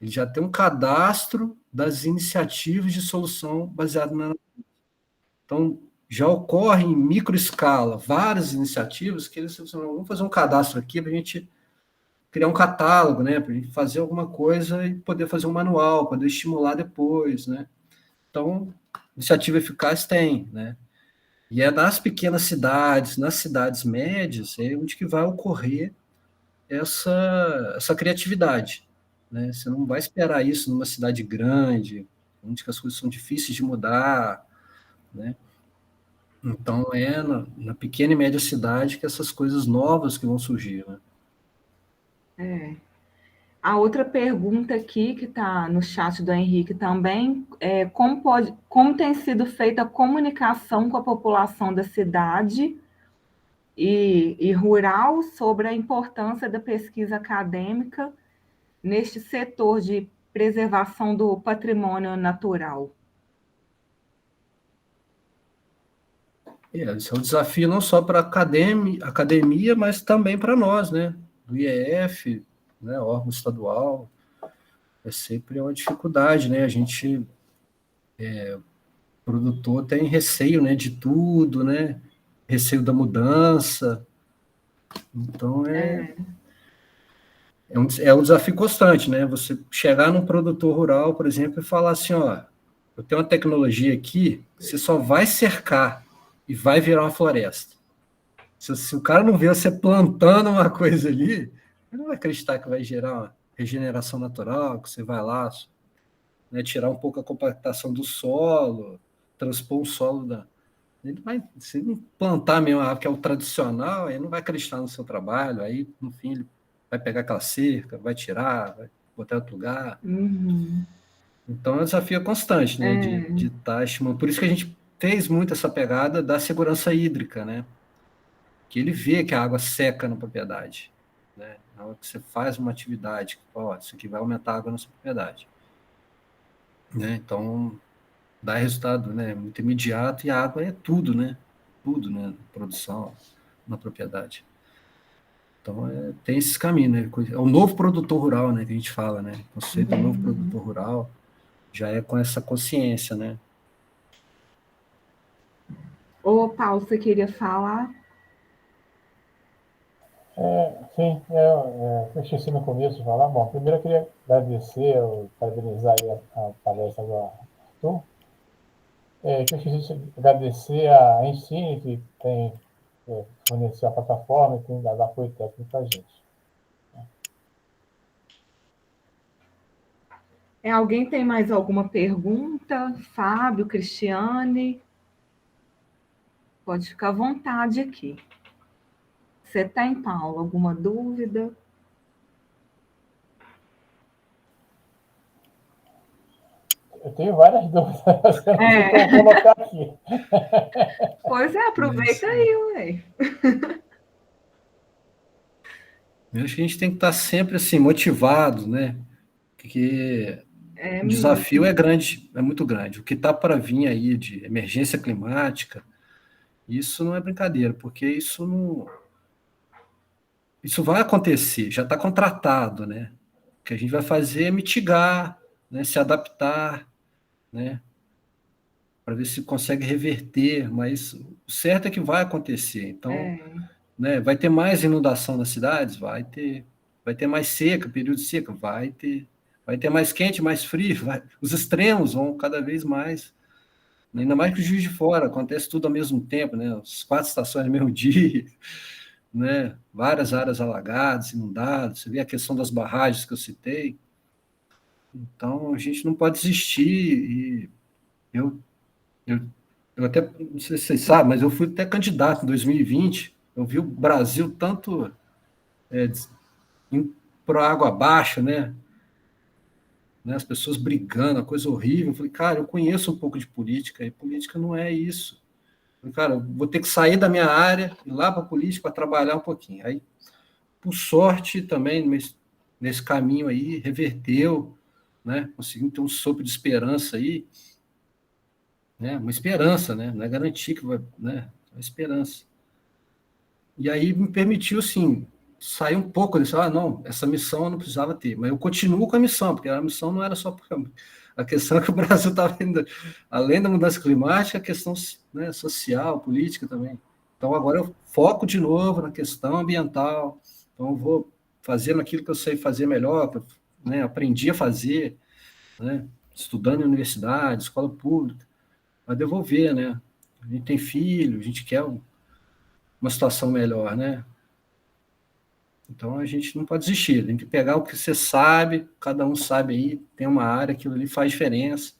ele já tem um cadastro das iniciativas de solução baseada na natureza. Então, já ocorre em microescala várias iniciativas que eles falam, vamos fazer um cadastro aqui para a gente criar um catálogo, né, para a gente fazer alguma coisa e poder fazer um manual, poder estimular depois, né. Então, iniciativa eficaz tem, né? E é nas pequenas cidades, nas cidades médias, é onde que vai ocorrer essa criatividade, né? Você não vai esperar isso numa cidade grande, onde que as coisas são difíceis de mudar, né? Então, é na pequena e média cidade que essas coisas novas que vão surgir, né? A outra pergunta aqui, que está no chat do Henrique também, é como tem sido feita a comunicação com a população da cidade e rural sobre a importância da pesquisa acadêmica neste setor de preservação do patrimônio natural? Esse é um desafio não só para a academia, mas também para nós, né? Do IEF, né? Órgão estadual, é sempre uma dificuldade, né? A gente, produtor, tem receio, né, de tudo, né? Receio da mudança. Então, é um desafio constante, né? Você chegar num produtor rural, por exemplo, e falar assim, ó, eu tenho uma tecnologia aqui, você só vai cercar e vai virar uma floresta. Se o cara não vê você plantando uma coisa ali, ele não vai acreditar que vai gerar uma regeneração natural, que você vai lá, né, tirar um pouco a compactação do solo, transpor o solo da. Ele vai, se não plantar mesmo a árvore, que é o tradicional, ele não vai acreditar no seu trabalho, aí, no fim, ele vai pegar aquela cerca, vai tirar, vai botar em outro lugar. Uhum. Então, é um desafio constante, né, de estar estimulando. Por isso que a gente fez muito essa pegada da segurança hídrica, né? Que ele vê que a água seca na propriedade, né? Na hora que você faz uma atividade, ó, isso aqui vai aumentar a água na sua propriedade, né? Então, dá resultado, né? Muito imediato, e a água é tudo, né? Tudo, né? Produção, na propriedade. Então, tem esses caminhos, né? É o novo produtor rural, né? Que a gente fala, né? O conceito do novo produtor rural já é com essa consciência, né? Ô, Paulo, você queria falar? Sim, eu esqueci no começo de falar. Bom, primeiro eu queria agradecer, parabenizar aí a palestra do Arthur. Que eu esqueci de agradecer a Ensine, que tem fornecido a plataforma e tem dado apoio técnico para a gente. Alguém tem mais alguma pergunta? Fábio, Cristiane? Pode ficar à vontade aqui. Você tem, Paulo, alguma dúvida? Eu tenho várias dúvidas, eu não sei como colocar aqui. Pois aproveita aí, ué. Eu acho que a gente tem que estar sempre assim, motivado, né? Porque o desafio é grande, é muito grande. O que está para vir aí de emergência climática, isso não é brincadeira, porque isso vai acontecer, já está contratado, né? O que a gente vai fazer é mitigar, né? Se adaptar, né? Para ver se consegue reverter, mas o certo é que vai acontecer. Então, né? Vai ter mais inundação nas cidades? Vai ter mais seca, período de seca? Vai ter mais quente, mais frio? Os extremos vão cada vez mais. Ainda mais que o Juiz de Fora, acontece tudo ao mesmo tempo, né? As 4 estações no mesmo dia, né? Várias áreas alagadas, inundadas. Você vê a questão das barragens que eu citei. Então, a gente não pode desistir. E eu, eu, eu até, não sei se vocês sabem, mas eu fui até candidato em 2020. Eu vi o Brasil tanto por água abaixo, né? As pessoas brigando, a coisa horrível. Eu falei, cara, eu conheço um pouco de política, e política não é isso. Eu falei, cara, eu vou ter que sair da minha área, ir lá para a política para trabalhar um pouquinho. Aí, por sorte, também, nesse caminho aí, reverteu, né? Conseguimos ter um sopro de esperança aí, né? Uma esperança, né? Não é garantir que vai, né? É uma esperança. E aí me permitiu, assim, sair um pouco disso. Ah, não, essa missão eu não precisava ter. Mas eu continuo com a missão, porque a missão não era só para... A questão é que o Brasil estava indo, além da mudança climática, a questão, né, social, política também. Então, agora eu foco de novo na questão ambiental. Então, eu vou fazendo aquilo que eu sei fazer melhor, que eu, né, aprendi a fazer, né, estudando em universidade, escola pública. a devolver, né? A gente tem filho, a gente quer uma situação melhor, né? Então, a gente não pode desistir, tem que pegar o que você sabe, cada um sabe aí, tem uma área, aquilo ali faz diferença,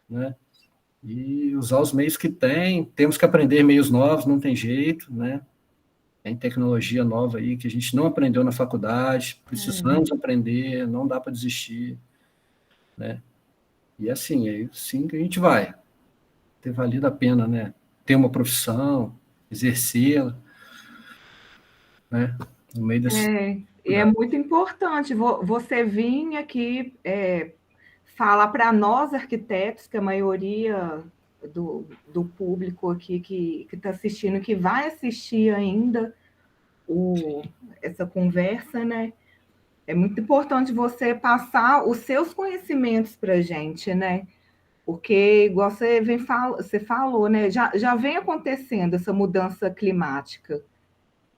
né? E usar os meios que tem, temos que aprender meios novos, não tem jeito, né? Tem tecnologia nova aí que a gente não aprendeu na faculdade, precisamos aprender, não dá para desistir, né? E assim, é assim que a gente vai. Ter valido a pena, né? Ter uma profissão, exercê-la, né? No meio desse... E é muito importante você vir aqui falar para nós, arquitetos, que a maioria do público aqui que está assistindo, que vai assistir ainda essa conversa, né? É muito importante você passar os seus conhecimentos para a gente, né? Porque, igual você falou, né? Já vem acontecendo essa mudança climática,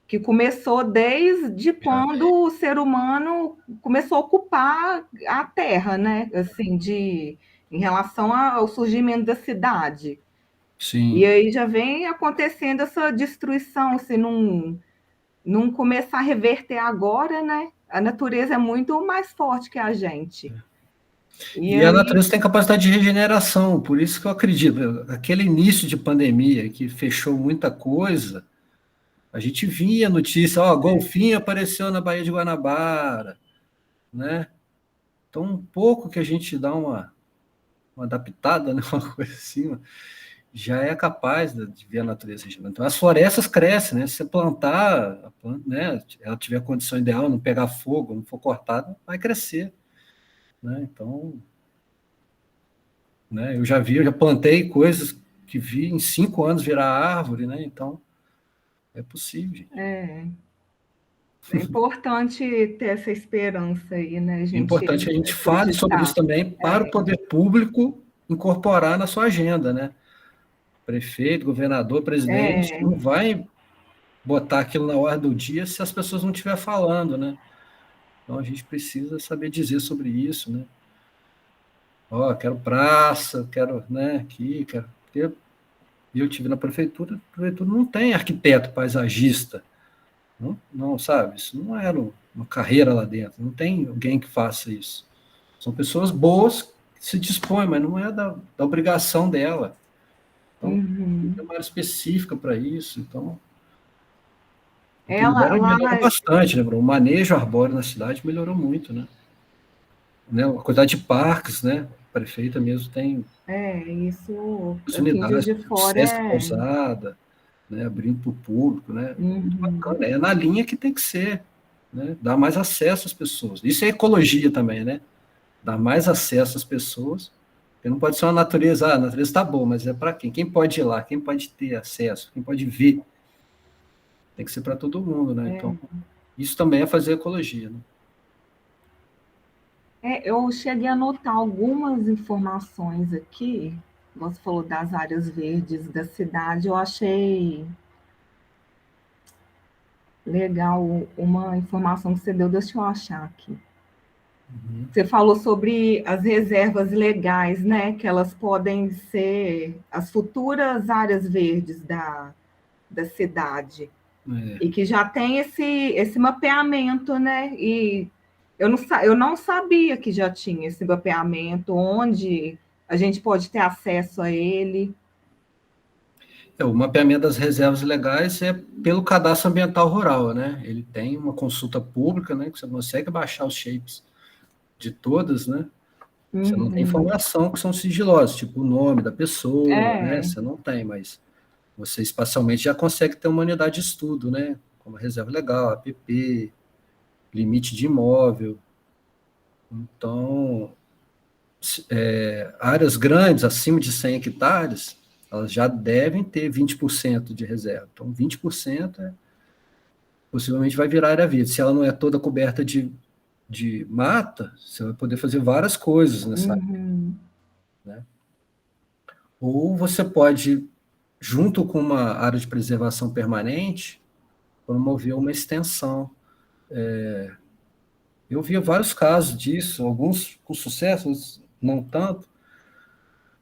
que começou desde quando o ser humano começou a ocupar a Terra, né? Assim, em relação ao surgimento da cidade. E Sim. aí já vem acontecendo essa destruição, se não começar a reverter agora, né? A natureza é muito mais forte que a gente. E a natureza tem capacidade de regeneração, por isso que eu acredito. Aquele início de pandemia que fechou muita coisa, a gente via notícia, golfinho apareceu na Baía de Guanabara, né? Então, um pouco que a gente dá uma adaptada, né? Uma coisa assim, já é capaz de ver a natureza regenerando. Então, as florestas crescem, né? Se você plantar, a planta, né? Ela tiver a condição ideal, não pegar fogo, não for cortada, vai crescer, né? Então, né? Eu já plantei coisas que vi em 5 anos virar árvore, né? Então, é possível, gente. É importante ter essa esperança aí, né? É importante que a gente fale sobre isso acreditar. também para o poder público incorporar na sua agenda, né? Prefeito, governador, presidente, não vai botar aquilo na ordem do dia se as pessoas não estiverem falando, né? Então, a gente precisa saber dizer sobre isso, né? Quero praça, quero, né, aqui, quero... Eu tive na prefeitura, a prefeitura não tem arquiteto paisagista, não, sabe? Isso não era uma carreira lá dentro, não tem alguém que faça isso. São pessoas boas que se dispõem, mas não é da obrigação dela. Então, tem uma área específica para isso, então... Melhorou bastante, né, Bruno? O manejo arbóreo na cidade melhorou muito, né? A quantidade de parques, né? A prefeita mesmo tem... Isso as aqui em Juiz unidades, de o Fora Sesc Pousada, né, abrindo para o público, né? Muito bacana. É na linha que tem que ser, né? Dar mais acesso às pessoas. Isso é ecologia também, né? Dar mais acesso às pessoas. Porque não pode ser uma natureza, a natureza está boa, mas é para quem? Quem pode ir lá? Quem pode ter acesso? Quem pode ver? Tem que ser para todo mundo, né? Então, isso também é fazer ecologia, né? Eu cheguei a anotar algumas informações aqui. Você falou das áreas verdes da cidade. Eu achei legal uma informação que você deu. Deixa eu achar aqui. Você falou sobre as reservas legais, né? Que elas podem ser as futuras áreas verdes da cidade. E que já tem esse mapeamento, né? E eu não sabia que já tinha esse mapeamento, onde a gente pode ter acesso a ele. O mapeamento das reservas legais é pelo cadastro ambiental rural, né? Ele tem uma consulta pública, né? Que você consegue baixar os shapes de todas, né? Você não tem informação que são sigilosas, tipo o nome da pessoa, né? Você não tem, mas você espacialmente já consegue ter uma unidade de estudo, né? Como reserva legal, APP, limite de imóvel. Então, áreas grandes, acima de 100 hectares, elas já devem ter 20% de reserva. Então, 20% possivelmente vai virar área verde. Se ela não é toda coberta de mata, você vai poder fazer várias coisas nessa área, né? Ou você pode, junto com uma área de preservação permanente, promover uma extensão. Eu vi vários casos disso, alguns com sucesso, outros não tanto,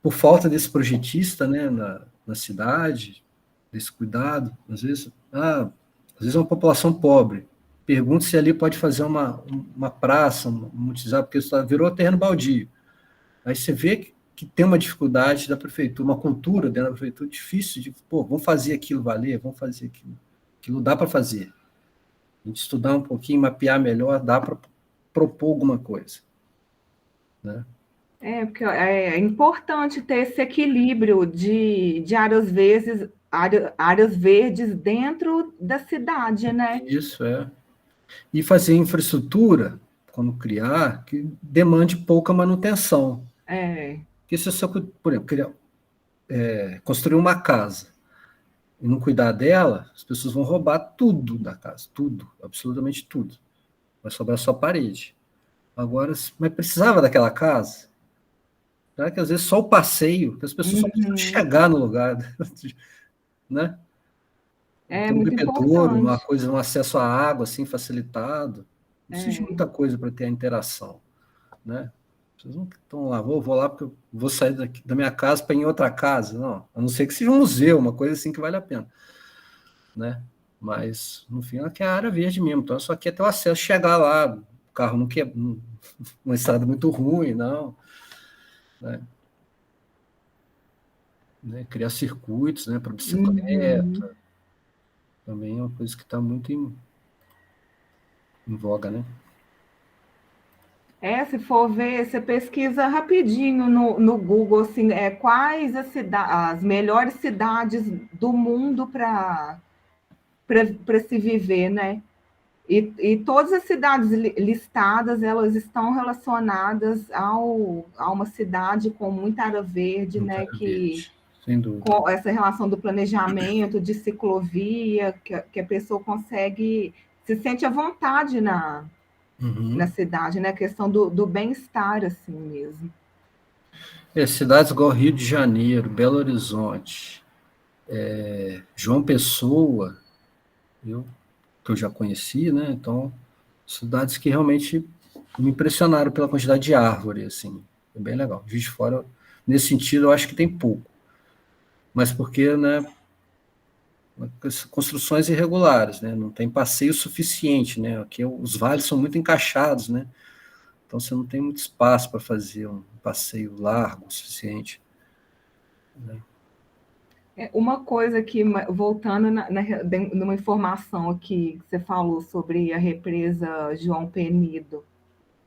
por falta desse projetista, né, na cidade, desse cuidado, às vezes é uma população pobre. Pergunta se ali pode fazer uma praça, utilizar, porque isso virou terreno baldio. Aí você vê que tem uma dificuldade da prefeitura, uma cultura dentro da prefeitura difícil de, vamos fazer aquilo valer, vamos fazer aquilo. Aquilo dá para fazer. A gente estudar um pouquinho, mapear melhor, dá para propor alguma coisa. Né? Porque é importante ter esse equilíbrio de áreas verdes dentro da cidade, né? Isso, é. E fazer infraestrutura, quando criar, que demande pouca manutenção. Porque se você, por exemplo, construir uma casa e não cuidar dela, as pessoas vão roubar tudo da casa, tudo, absolutamente tudo. Vai sobrar só a parede. Agora, mas precisava daquela casa? Será que às vezes só o passeio, que as pessoas só precisam chegar no lugar, né? É Tem um muito bebedouro, importante. um acesso à água assim facilitado. Não precisa de muita coisa para ter a interação, né? Vocês não estão lá, vou lá porque eu vou sair da minha casa para ir em outra casa, não. A não ser que seja um museu, uma coisa assim que vale a pena, né? Mas no fim ela quer a área verde mesmo, então ela só quer ter o acesso, chegar lá, o carro não quer, uma estrada muito ruim, não, né? Criar circuitos, né, para bicicleta, também é uma coisa que está muito em voga, né? Se for ver, você pesquisa rapidinho no Google, assim, quais as melhores cidades do mundo para se viver, né? E todas as cidades listadas, elas estão relacionadas a uma cidade com muita área verde, Muita né? área verde, sem dúvida. Com essa relação do planejamento, de ciclovia, que a pessoa consegue, se sente à vontade na cidade, né? A questão do bem-estar, assim mesmo. Cidades igual Rio de Janeiro, Belo Horizonte, João Pessoa, que eu já conheci, né? Então, cidades que realmente me impressionaram pela quantidade de árvore, assim, é bem legal. Juiz de Fora, nesse sentido, eu acho que tem pouco, mas porque, né, construções irregulares, né? Não tem passeio suficiente, né? Aqui os vales são muito encaixados, né? Então você não tem muito espaço para fazer um passeio largo o suficiente. Né? Uma coisa que, voltando numa informação aqui que você falou sobre a represa João Penido,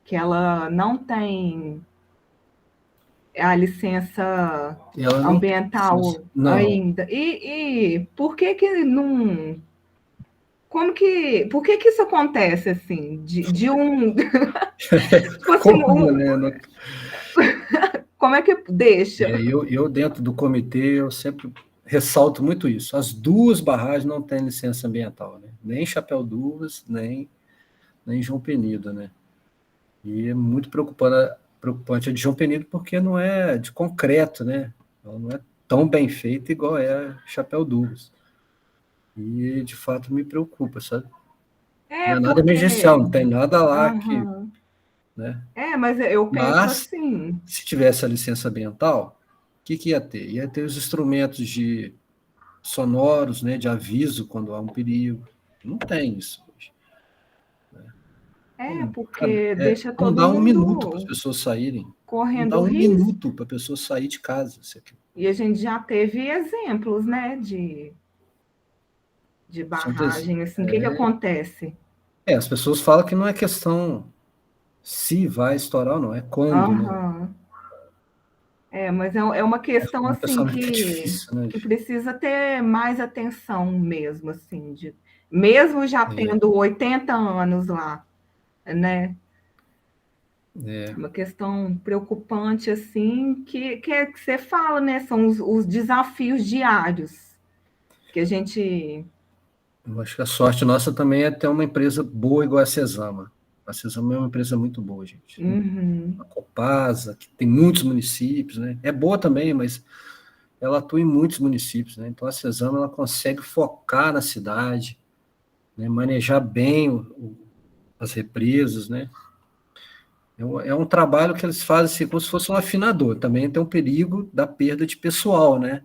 que ela não tem a licença Ela não tem ambiental licença. Não. ainda. E por que não... Por que isso acontece, assim? De um... tipo assim, Como, né? como é que deixa? Eu, dentro do comitê, eu sempre ressalto muito isso. As duas barragens não têm licença ambiental, né? Nem Chapéu d'Uvas, nem João Penido, né? E é muito preocupante a de João Penido, porque não é de concreto, né? Ela não é tão bem feita igual é Chapéu d'Uvas. E, de fato, me preocupa, sabe? Não é nada emergencial, não tem nada lá que... Né? Mas eu penso Mas, assim... se tivesse a licença ambiental, o que ia ter? Ia ter os instrumentos sonoros, né, de aviso quando há um perigo. Não tem isso hoje. Porque deixa Não todo dá um minuto mundo para as pessoas saírem. Não correndo dá um risco. minuto para a pessoa sair de casa. E a gente já teve exemplos, né, de barragem. Assim, o que acontece? As pessoas falam que não é questão se vai estourar ou não, é quando, né? Mas é uma questão Um assim pensamento difícil, né? que precisa ter mais atenção mesmo, assim, mesmo já tendo 80 anos lá, né? É uma questão preocupante, assim, que você fala, né? São os desafios diários que a gente... Eu acho que a sorte nossa também é ter uma empresa boa igual a Cesama. A Cesama é uma empresa muito boa, gente. A Copasa, que tem muitos municípios, né? É boa também, mas ela atua em muitos municípios, né? Então a Cesama ela consegue focar na cidade, né? Manejar bem as represas, né? É um trabalho que eles fazem assim, como se fosse um afinador. Também tem um perigo da perda de pessoal, né?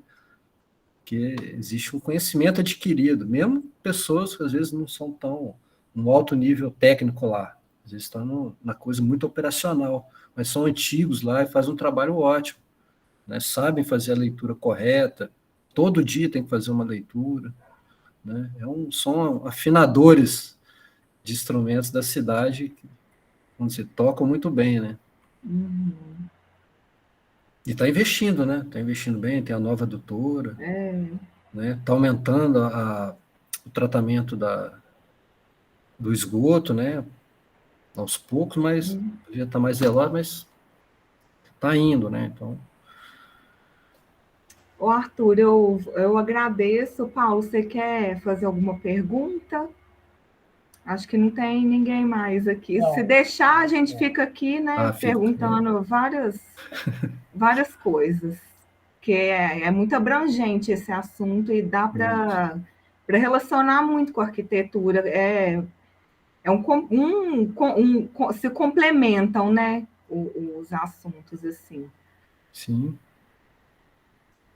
Que existe um conhecimento adquirido, mesmo pessoas que às vezes não são tão um alto nível técnico lá, às vezes estão na coisa muito operacional, mas são antigos lá e fazem um trabalho ótimo, né? Sabem fazer a leitura correta, todo dia tem que fazer uma leitura, né? São afinadores de instrumentos da cidade que, vamos dizer, tocam muito bem, né? Uhum. E está investindo, né? Está investindo bem, tem a nova doutora, É. né? Está aumentando o tratamento do esgoto, né? Aos poucos, mas já está mais velado, mas está indo, né? Então, Ô, Arthur, eu agradeço. Paulo, você quer fazer alguma pergunta? Acho que não tem ninguém mais aqui. Se Não, deixar, a gente fica aqui, né, fica. perguntando várias coisas, que é muito abrangente esse assunto e dá para relacionar muito com a arquitetura. Se complementam, né, os assuntos assim. Sim,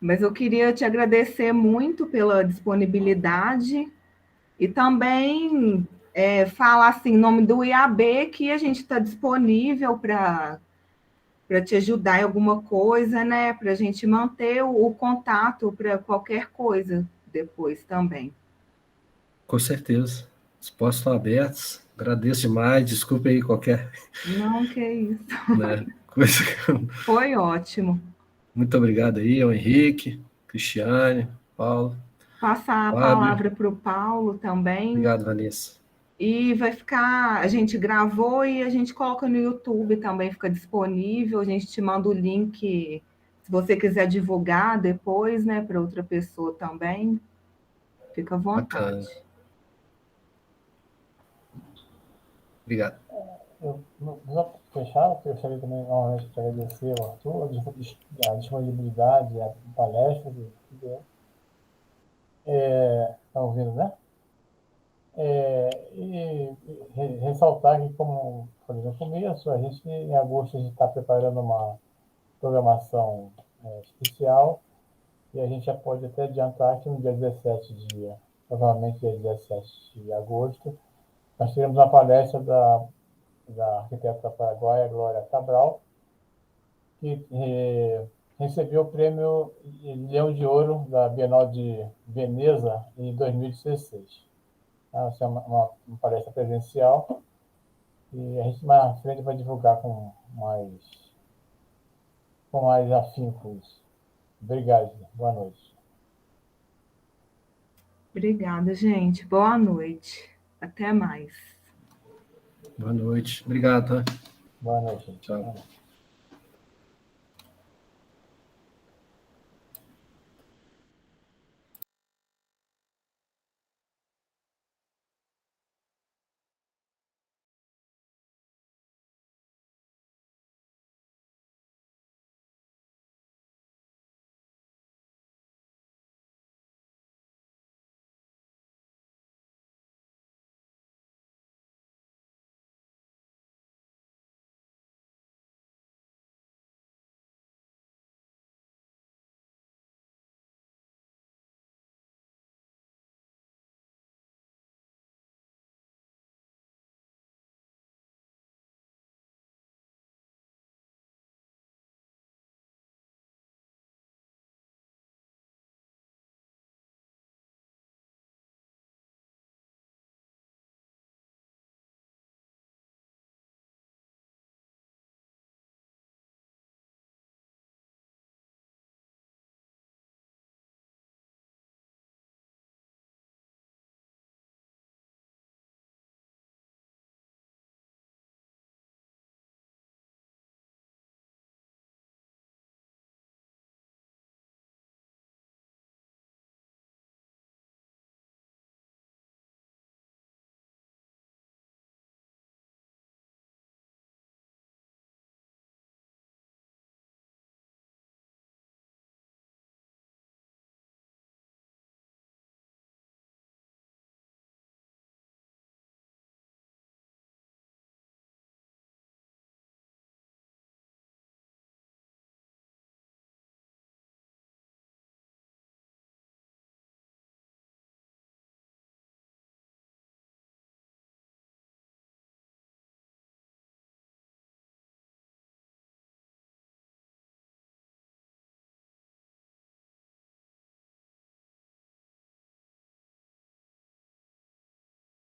Mas eu queria te agradecer muito pela disponibilidade e também falar assim, em nome do IAB, que a gente está disponível para te ajudar em alguma coisa, né? Para a gente manter o contato para qualquer coisa depois também. com certeza. Os postos estão abertos. Agradeço demais. Desculpe aí qualquer, Não, que isso. né, coisa. Foi ótimo. Muito obrigado aí ao Henrique, Cristiane, Paulo, Passar a Fábio. palavra para o Paulo também. Obrigado, Vanessa. E vai ficar, a gente gravou e a gente coloca no YouTube também, fica disponível. A gente te manda o link, se você quiser divulgar depois, né, para outra pessoa também. Fica à Bacana. vontade. Obrigado. Só para fechar, eu gostaria também novamente de agradecer ao Arthur a disponibilidade, a palestra. Estão ouvindo, né? E ressaltar que, como falei no começo, a gente, em agosto, a gente está preparando uma programação especial e a gente já pode até adiantar que no dia 17 provavelmente dia 17 de agosto, nós teremos uma palestra da arquiteta paraguaia Glória Cabral, que recebeu o prêmio Leão de Ouro da Bienal de Veneza em 2016. Essa é uma palestra presencial e a gente mais à frente vai divulgar com mais afinco isso. Obrigado. Boa noite. Obrigada, gente. Boa noite. Até mais. Boa noite. Obrigado. Tá? Boa noite. Tchau.